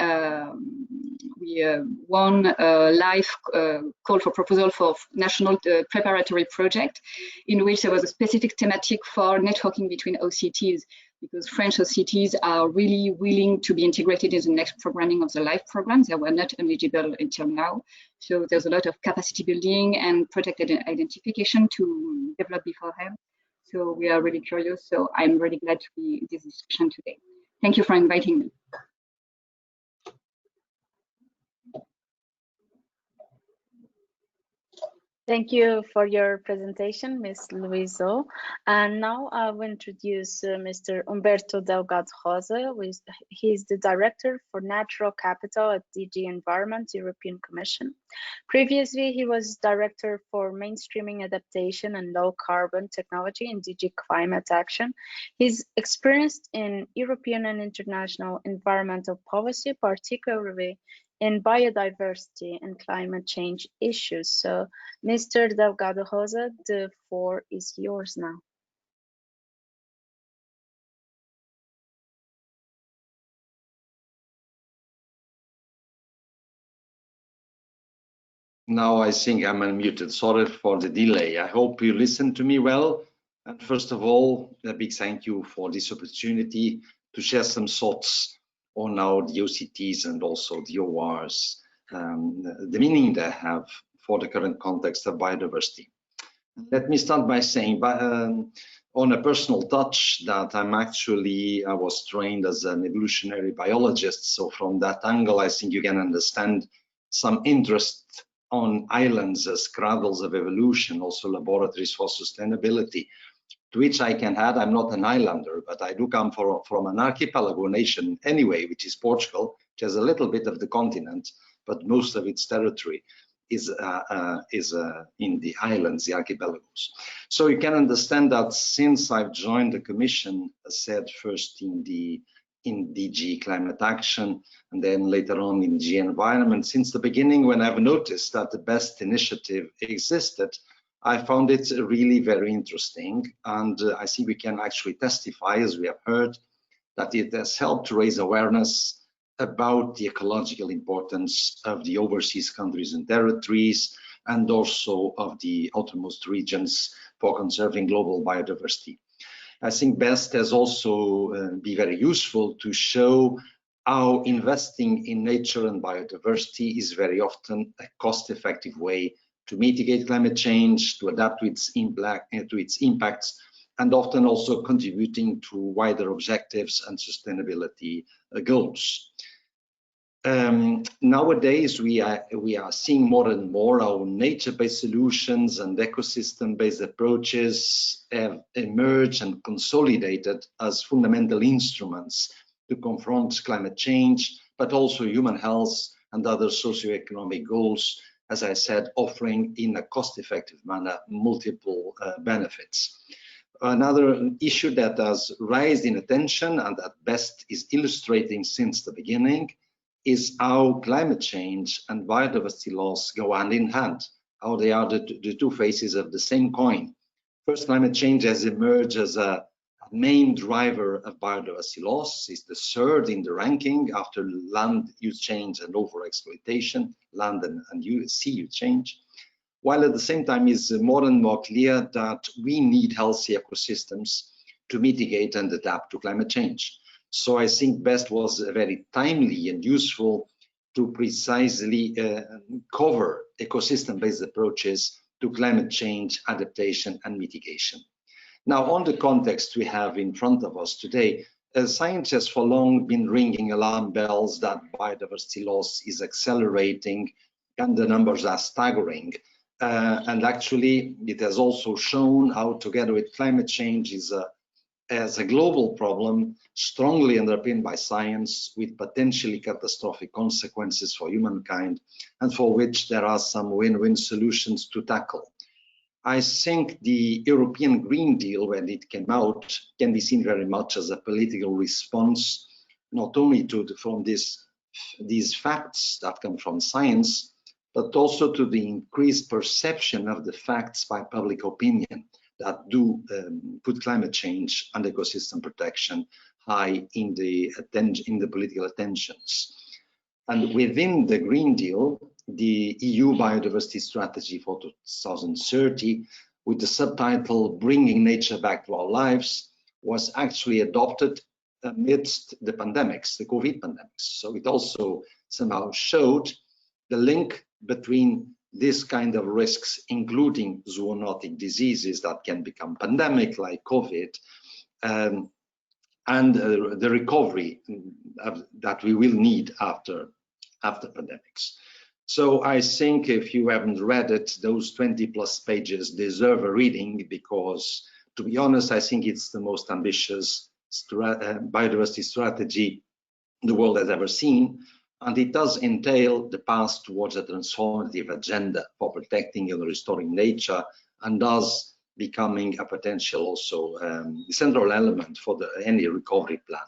Speaker 8: won a LIFE call for proposal for national preparatory project, in which there was a specific thematic for networking between OCTs, because French OCTs are really willing to be integrated in the next programming of the LIFE program. They were not eligible until now. So there's a lot of capacity building and project identification to develop beforehand. So we are really curious. So I'm really glad to be in this discussion today. Thank you for inviting me.
Speaker 3: Thank you for your presentation, Ms. Luiso. And now I will introduce Mr. Humberto Delgado Rosa. He is the Director for Natural Capital at DG Environment, European Commission. Previously, he was Director for Mainstreaming Adaptation and Low Carbon Technology in DG Climate Action. He's experienced in European and international environmental policy, particularly in biodiversity and climate change issues. So, Mr. Delgado Rosa, the floor is yours now.
Speaker 9: Now I think I'm unmuted. Sorry for the delay. I hope you listen to me well. And first of all, a big thank you for this opportunity to share some thoughts on now the OCTs and also the ORs, the meaning they have for the current context of biodiversity. Let me start by saying, on a personal touch, that I was trained as an evolutionary biologist. So from that angle, I think you can understand some interest on islands as cradles of evolution, also laboratories for sustainability, to which I can add, I'm not an islander, but I do come from an archipelago nation anyway, which is Portugal, which has a little bit of the continent, but most of its territory is in the islands, the archipelagos. So you can understand that since I've joined the Commission, as said first in DG Climate Action, and then later on in DG Environment, since the beginning, when I've noticed that the BEST initiative existed, I found it really very interesting. And I think we can actually testify, as we have heard, that it has helped to raise awareness about the ecological importance of the overseas countries and territories, and also of the outermost regions for conserving global biodiversity. I think BEST has also been very useful to show how investing in nature and biodiversity is very often a cost-effective way to mitigate climate change, to adapt to its impacts, and often also contributing to wider objectives and sustainability goals. Nowadays, we are seeing more and more how nature-based solutions and ecosystem-based approaches have emerged and consolidated as fundamental instruments to confront climate change, but also human health and other socioeconomic goals, as I said, offering in a cost-effective manner multiple benefits. Another issue that has raised in attention and that BEST is illustrating since the beginning is how climate change and biodiversity loss go hand in hand, how they are the two faces of the same coin. First, climate change has emerged as a main driver of biodiversity loss. It's the third in the ranking after land use change and overexploitation, land and sea use change. While at the same time, it's more and more clear that we need healthy ecosystems to mitigate and adapt to climate change. So I think BEST was very timely and useful to precisely cover ecosystem-based approaches to climate change, adaptation, and mitigation. Now, on the context we have in front of us today, science has for long been ringing alarm bells that biodiversity loss is accelerating and the numbers are staggering. And actually, it has also shown how, together with climate change, as a global problem, strongly underpinned by science, with potentially catastrophic consequences for humankind, and for which there are some win-win solutions to tackle. I think the European Green Deal, when it came out, can be seen very much as a political response, not only from these facts that come from science, but also to the increased perception of the facts by public opinion that do put climate change and ecosystem protection high in the political attentions. And within the Green Deal, the EU Biodiversity Strategy for 2030, with the subtitle "Bringing Nature Back to Our Lives," was actually adopted amidst the pandemics, the COVID pandemics. So it also somehow showed the link between this kind of risks, including zoonotic diseases that can become pandemic, like COVID, and the recovery that we will need after pandemics. So I think if you haven't read it, those 20+ pages deserve a reading, because, to be honest, I think it's the most ambitious biodiversity strategy the world has ever seen. And it does entail the path towards a transformative agenda for protecting and restoring nature, and thus becoming a potential also central element for any recovery plan.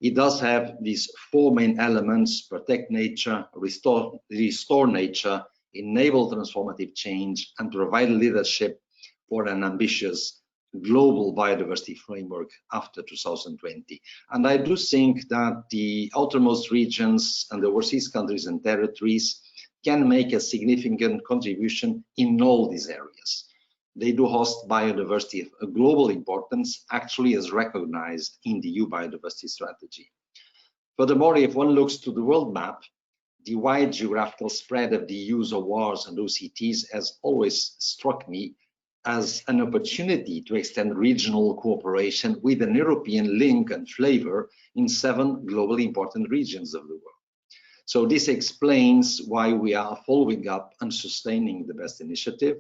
Speaker 9: It does have these 4 main elements: protect nature, restore nature, enable transformative change, and provide leadership for an ambitious global biodiversity framework after 2020. And I do think that the outermost regions and the overseas countries and territories can make a significant contribution in all these areas. They do host biodiversity of global importance, actually as recognized in the EU Biodiversity Strategy. Furthermore, if one looks to the world map, the wide geographical spread of the EU's awards and OCTs has always struck me as an opportunity to extend regional cooperation with an European link and flavor in 7 globally important regions of the world. So this explains why we are following up and sustaining the BEST initiative.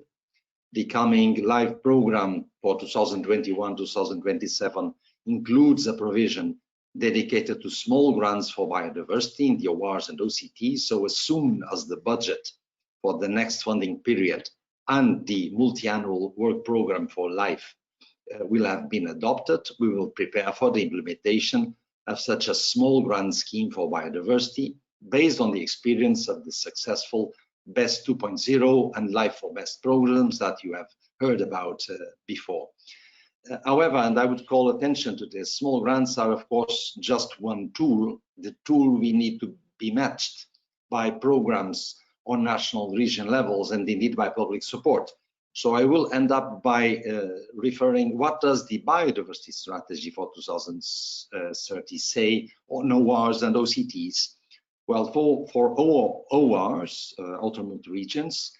Speaker 9: The coming live program for 2021-2027 includes a provision dedicated to small grants for biodiversity in the ORs and OCTs. So as soon as the budget for the next funding period and the multi-annual work program for life will have been adopted, we will prepare for the implementation of such a small grant scheme for biodiversity based on the experience of the successful BEST 2.0 and Life for Best programs that you have heard about before. However, and I would call attention to this, small grants are of course just one tool. The tool we need to be matched by programs on national, region levels, and indeed by public support. So I will end up by referring what does the biodiversity strategy for 2030 say on ORs and OCTs. Well, for ORs, ultimate regions,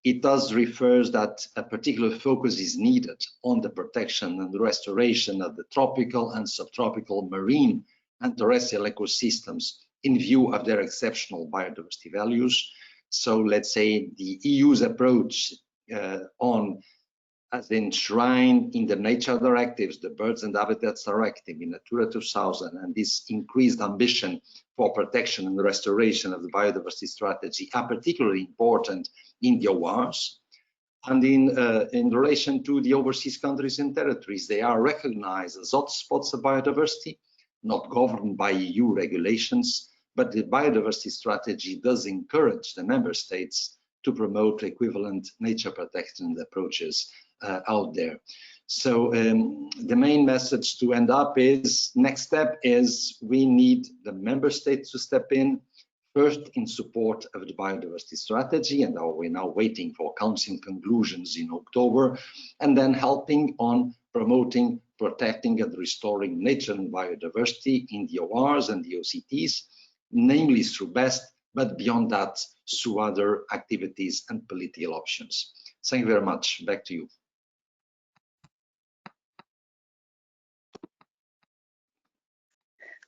Speaker 9: it does refers that a particular focus is needed on the protection and the restoration of the tropical and subtropical marine and terrestrial ecosystems in view of their exceptional biodiversity values. So let's say the EU's approach as enshrined in the nature directives, the Birds and Habitats Directive, in Natura 2000, and this increased ambition for protection and restoration of the biodiversity strategy are particularly important in the ORs. And in relation to the overseas countries and territories, they are recognized as hotspots of biodiversity, not governed by EU regulations, but the biodiversity strategy does encourage the member states to promote equivalent nature protection approaches out there. So the main message to end up is, next step is we need the member states to step in, first in support of the biodiversity strategy, and we're now waiting for council conclusions in October, and then helping on promoting, protecting and restoring nature and biodiversity in the ORs and the OCTs, namely through BEST, but beyond that, through other activities and political options. Thank you very much. Back to you.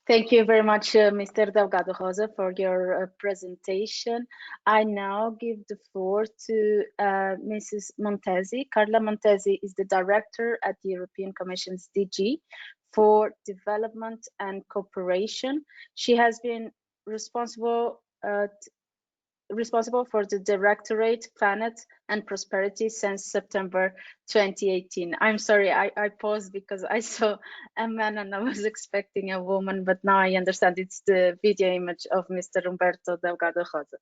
Speaker 3: Thank you very much, Mr. Delgado Rosa, for your presentation. I now give the floor to Mrs. Montesi. Carla Montesi is the director at the European Commission's DG for Development and Cooperation. She has been responsible for the Directorate Planet and Prosperity since September 2018. I'm sorry, I paused because I saw a man and I was expecting a woman, but now I understand it's the video image of Mr. Humberto Delgado Rosa.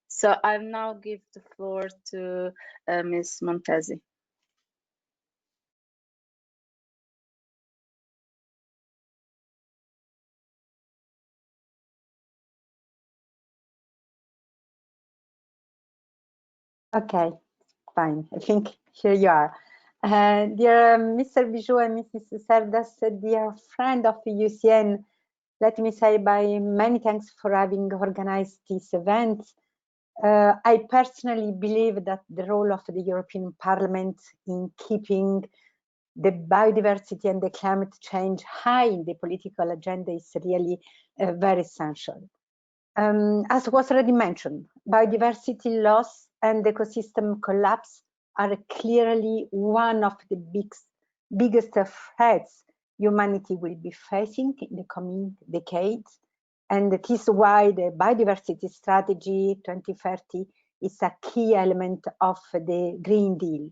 Speaker 3: So I'll now give the floor to Ms. Montesi.
Speaker 10: Okay, fine. I think here you are. Dear Mr. Bijoux and Mrs. Cerdas, dear friend of UCN, let me say by many thanks for having organized this event. I personally believe that the role of the European Parliament in keeping the biodiversity and the climate change high in the political agenda is really very essential. As was already mentioned, biodiversity loss and ecosystem collapse are clearly one of the biggest threats humanity will be facing in the coming decades. And that is why the Biodiversity Strategy 2030 is a key element of the Green Deal.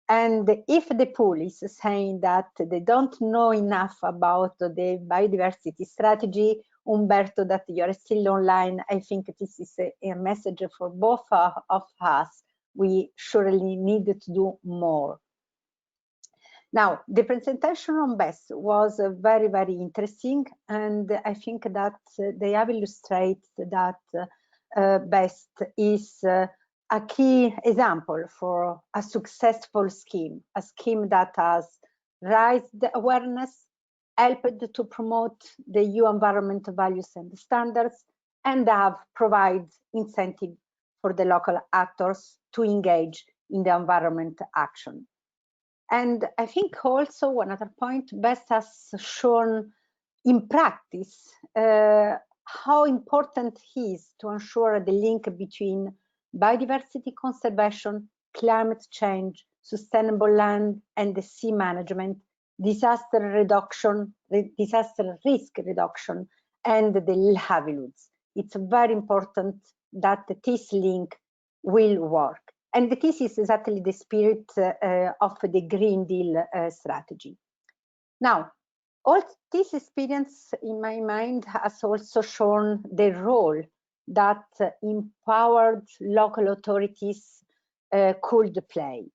Speaker 10: And if the pool is saying that they don't know enough about the biodiversity strategy, Humberto, that you're still online, I think this is a message for both of us. We surely need to do more. Now, the presentation on BEST was very, very interesting, and I think that they have illustrated that BEST is a key example for a successful scheme, a scheme that has raised the awareness, helped to promote the EU environmental values and standards, and have provided incentive for the local actors to engage in the environment action. And I think also one other point, BEST has shown in practice how important it is to ensure the link between biodiversity conservation, climate change, sustainable land and the sea management, disaster reduction, disaster risk reduction, and the livelihoods. It's very important that this link will work. And this is exactly the spirit of the Green Deal strategy. Now, all this experience in my mind has also shown the role that empowered local authorities could play.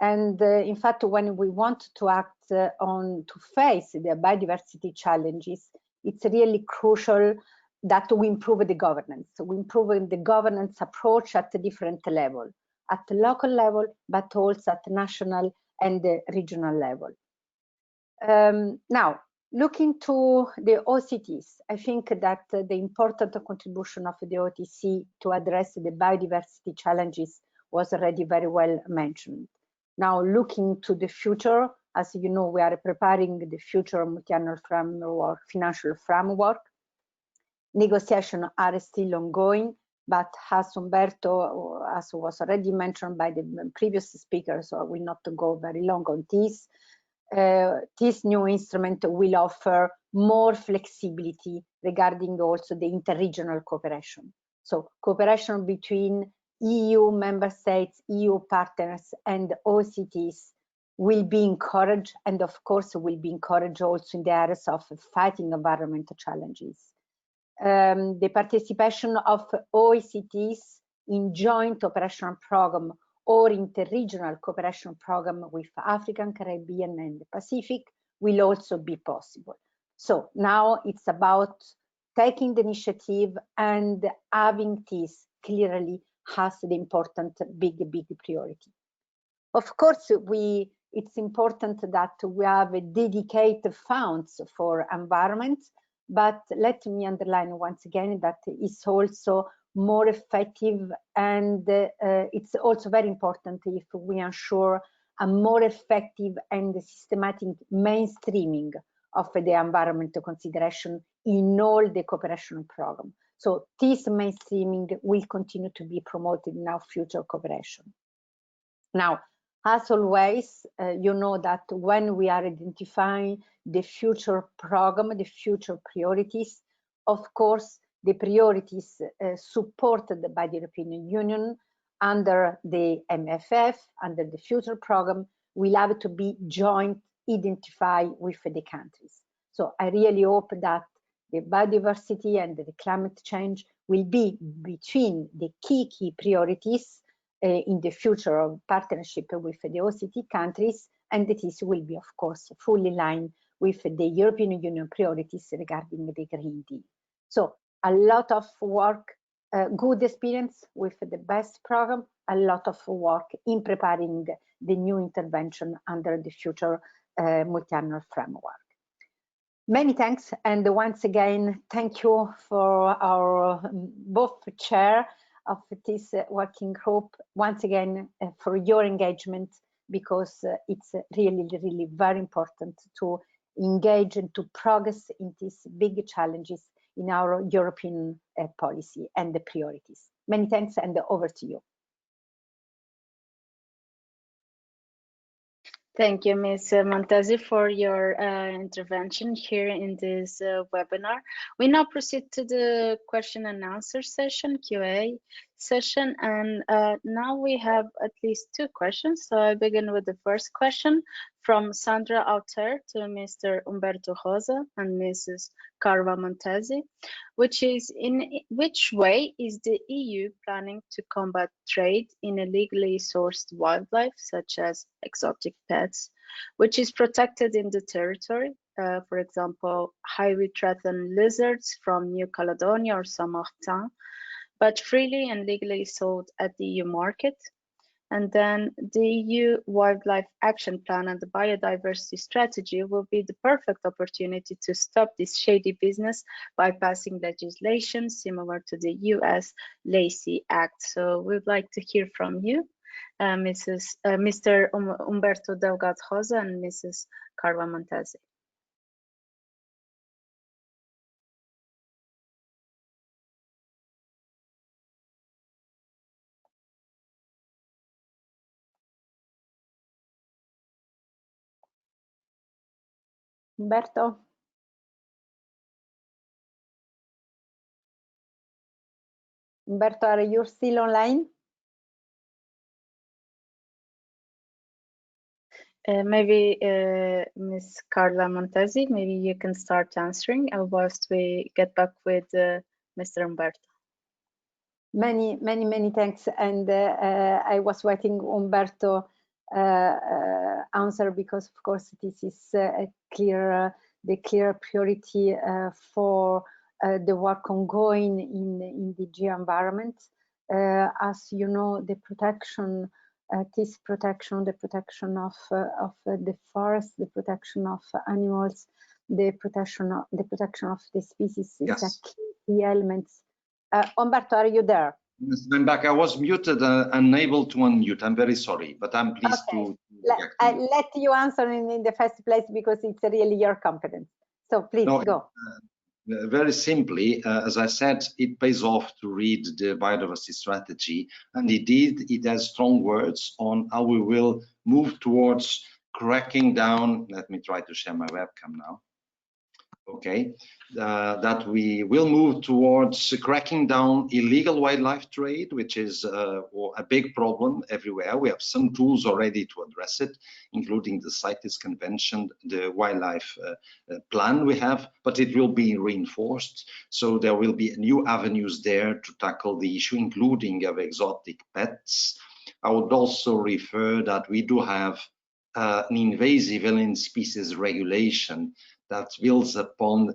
Speaker 10: And in fact, when we want to act to face the biodiversity challenges, it's really crucial that we improve the governance. We improve the governance approach at a different level, at the local level, but also at the national and the regional level. Now, looking to the OCTs, I think that the important contribution of the OTC to address the biodiversity challenges was already very well mentioned. Now, looking to the future, as you know, we are preparing the future multi-annual framework, financial framework. Negotiations are still ongoing, but as Umberto, as was already mentioned by the previous speaker, so I will not go very long on this. This new instrument will offer more flexibility regarding also the interregional cooperation. So cooperation between EU member states, EU partners and OCTs will be encouraged, and of course will be encouraged also in the areas of fighting environmental challenges. The participation of OECTs in joint operational program or interregional cooperation program with African, Caribbean and the Pacific will also be possible. So now it's about taking the initiative and having this clearly has the important big priority. Of course, it's important that we have dedicated funds for environment, but let me underline once again that it's also more effective, and it's also very important if we ensure a more effective and systematic mainstreaming of the environmental consideration in all the cooperation program. So this mainstreaming will continue to be promoted in our future cooperation. Now, as always, you know that when we are identifying the future program, the future priorities, of course, the priorities supported by the European Union under the MFF, under the future program, will have to be joint identified with the countries. So I really hope that the biodiversity and the climate change will be between the key priorities in the future of partnership with the OCT countries, and that this will be, of course, fully in line with the European Union priorities regarding the Green Deal. So a lot of work, good experience with the BEST program, a lot of work in preparing the new intervention under the future multi-annual framework. Many thanks, and once again, thank you for our both chair of this working group, once again for your engagement, because it's really very important to engage and to progress in these big challenges in our European policy and the priorities. Many thanks, and over to you.
Speaker 3: Thank you, Ms. Montesi, for your intervention here in this webinar. We now proceed to the question and answer session, QA session, and now we have at least 2 questions. So I begin with the first question from Sandra Alter to Mr. Umberto Rosa and Mrs. Carva Montesi, which is, in which way is the EU planning to combat trade in illegally sourced wildlife, such as exotic pets, which is protected in the territory, for example, highly threatened lizards from New Caledonia or Saint-Martin, but freely and legally sold at the EU market? And then the EU Wildlife Action Plan and the Biodiversity Strategy will be the perfect opportunity to stop this shady business by passing legislation similar to the US Lacey Act. So we'd like to hear from you. Mr. Umberto Delgado Rosa and Mrs. Carla Montesi.
Speaker 10: Umberto? Umberto, are you still online?
Speaker 3: Maybe Ms. Carla Montesi, maybe you can start answering whilst we get back with Mr. Umberto.
Speaker 10: Many thanks. And I was waiting Umberto answer because, of course, this is the clear priority for the work ongoing in the geo-environment. As you know, the protection, the protection of the forest, the protection of animals, the protection of the species is a key element. Umberto, are you there?
Speaker 9: Yes, I'm back. I was muted, unable to unmute. I'm very sorry, but I'm pleased to.
Speaker 10: I let you answer in the first place because it's really your competence. So please go.
Speaker 9: Very simply, as I said, it pays off to read the biodiversity strategy, and indeed it has strong words on how we will move towards cracking down. Let me try to share my webcam now. Okay, that we will move towards cracking down illegal wildlife trade, which is a big problem everywhere. We have some tools already to address it, including the CITES Convention, the wildlife plan we have, but it will be reinforced. So there will be new avenues there to tackle the issue, including of exotic pets. I would also refer that we do have an invasive alien species regulation that builds upon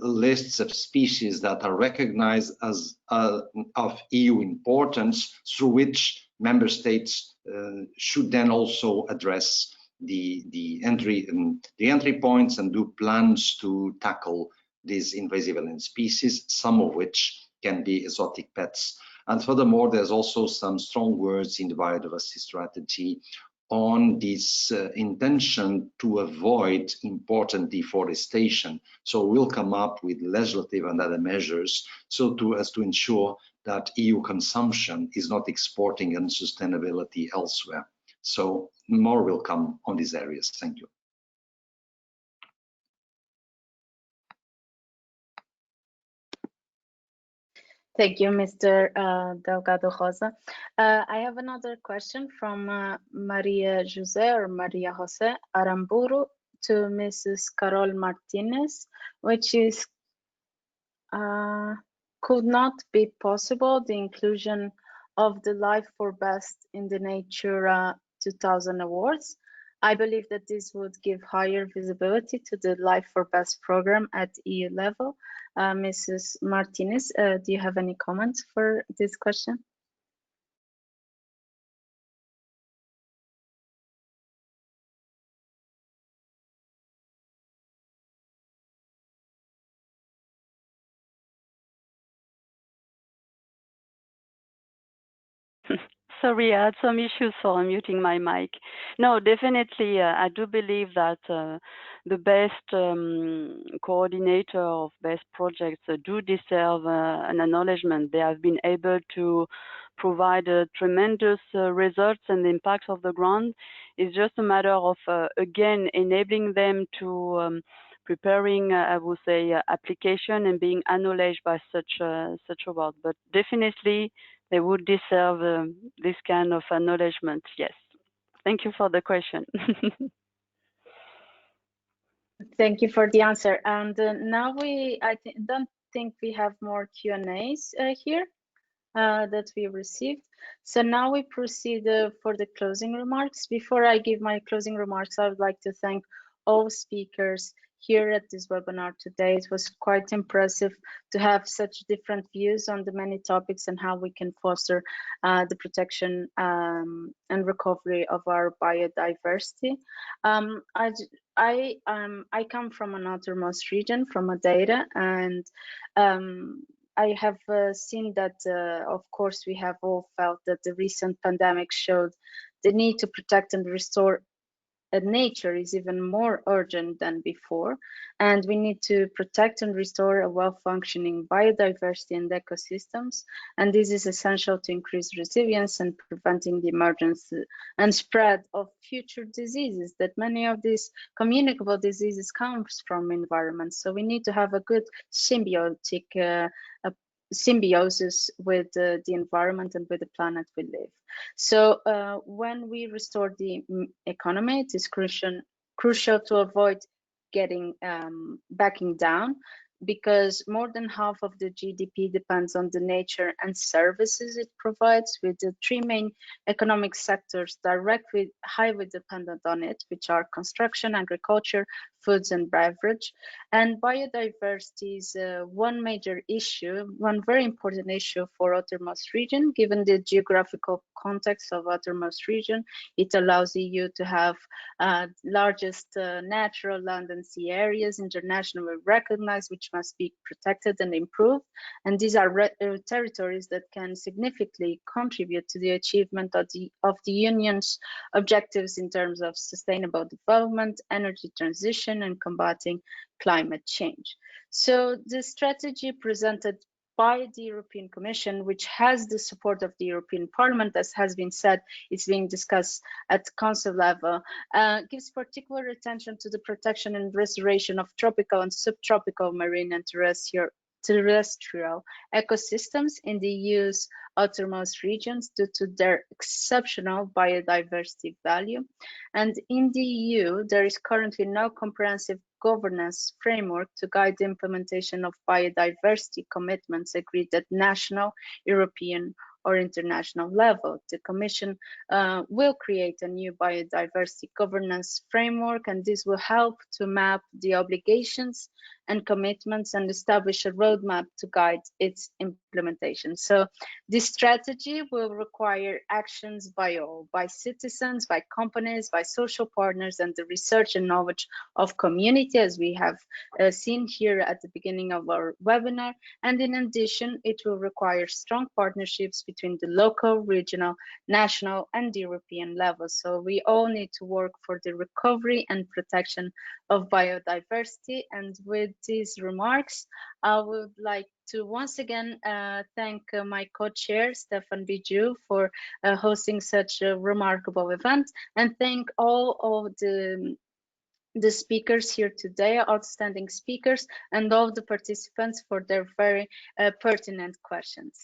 Speaker 9: lists of species that are recognized as of EU importance, through which member states should then also address the entry points and do plans to tackle these invasive alien species, some of which can be exotic pets. And furthermore, there's also some strong words in the biodiversity strategy on this intention to avoid important deforestation. So we'll come up with legislative and other measures as to ensure that EU consumption is not exporting unsustainability elsewhere. So more will come on these areas. Thank you.
Speaker 3: Thank you, Mr. Delgado Rosa. I have another question from Maria José or Maria José Aramburu to Mrs. Carol Martinez, which is, could not be possible the inclusion of the Life for Best in the Nature 2000 awards. I believe that this would give higher visibility to the Life for Best program at EU level. Mrs. Martinez, do you have any comments for this question?
Speaker 5: Sorry, I had some issues for unmuting my mic. No, definitely, I do believe that the best coordinator of best projects do deserve an acknowledgement. They have been able to provide tremendous results and the impact of the ground. It's just a matter of, again, enabling them to preparing, I would say, application and being acknowledged by such award. But definitely, they would deserve this kind of acknowledgement. Yes. Thank you for the question.
Speaker 3: Thank you for the answer. And now I don't think we have more Q&As here that we received. So now we proceed for the closing remarks. Before I give my closing remarks, I would like to thank all speakers here at this webinar today. It was quite impressive to have such different views on the many topics and how we can foster the protection and recovery of our biodiversity. I come from an outermost region, from Madeira, and I have seen that, of course, we have all felt that the recent pandemic showed the need to protect and restore nature is even more urgent than before, and we need to protect and restore a well-functioning biodiversity and ecosystems, and this is essential to increase resilience and preventing the emergence and spread of future diseases, that many of these communicable diseases comes from environment. So we need to have a good symbiotic symbiosis with the environment and with the planet we live. So when we restore the economy, it is crucial to avoid getting backing down, because more than half of the GDP depends on the nature and services it provides, with the three main economic sectors directly highly dependent on it, which are construction, agriculture, foods and beverage. And biodiversity is one major issue, one very important issue for outermost region. Given the geographical context of outermost region, it allows EU to have largest natural land and sea areas internationally recognized, which must be protected and improved. And these are territories that can significantly contribute to the achievement of the Union's objectives in terms of sustainable development, energy transition, and combating climate change. So the strategy presented by the European Commission, which has the support of the European Parliament, as has been said, it's being discussed at Council level, gives particular attention to the protection and restoration of tropical and subtropical marine and terrestrial ecosystems in the EU's outermost regions due to their exceptional biodiversity value. And in the EU, there is currently no comprehensive governance framework to guide the implementation of biodiversity commitments agreed at national, European, or international level. The Commission will create a new biodiversity governance framework, and this will help to map the obligations and commitments and establish a roadmap to guide its implementation. So this strategy will require actions by all, by citizens, by companies, by social partners, and the research and knowledge of community, as we have seen here at the beginning of our webinar. And in addition, it will require strong partnerships between the local, regional, national, and European levels. So we all need to work for the recovery and protection of biodiversity. And with these remarks, I would like to once again thank my co-chair, Stéphane Bijoux, for hosting such a remarkable event, and thank all of the speakers here today, outstanding speakers, and all the participants for their very pertinent questions.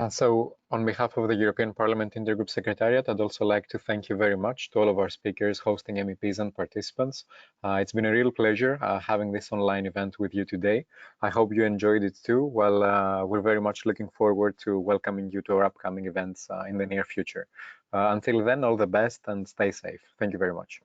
Speaker 1: So on behalf of the European Parliament Intergroup Secretariat, I'd also like to thank you very much to all of our speakers, hosting MEPs and participants. It's been a real pleasure having this online event with you today. I hope you enjoyed it too. Well, we're very much looking forward to welcoming you to our upcoming events in the near future. Until then, all the best and stay safe. Thank you very much.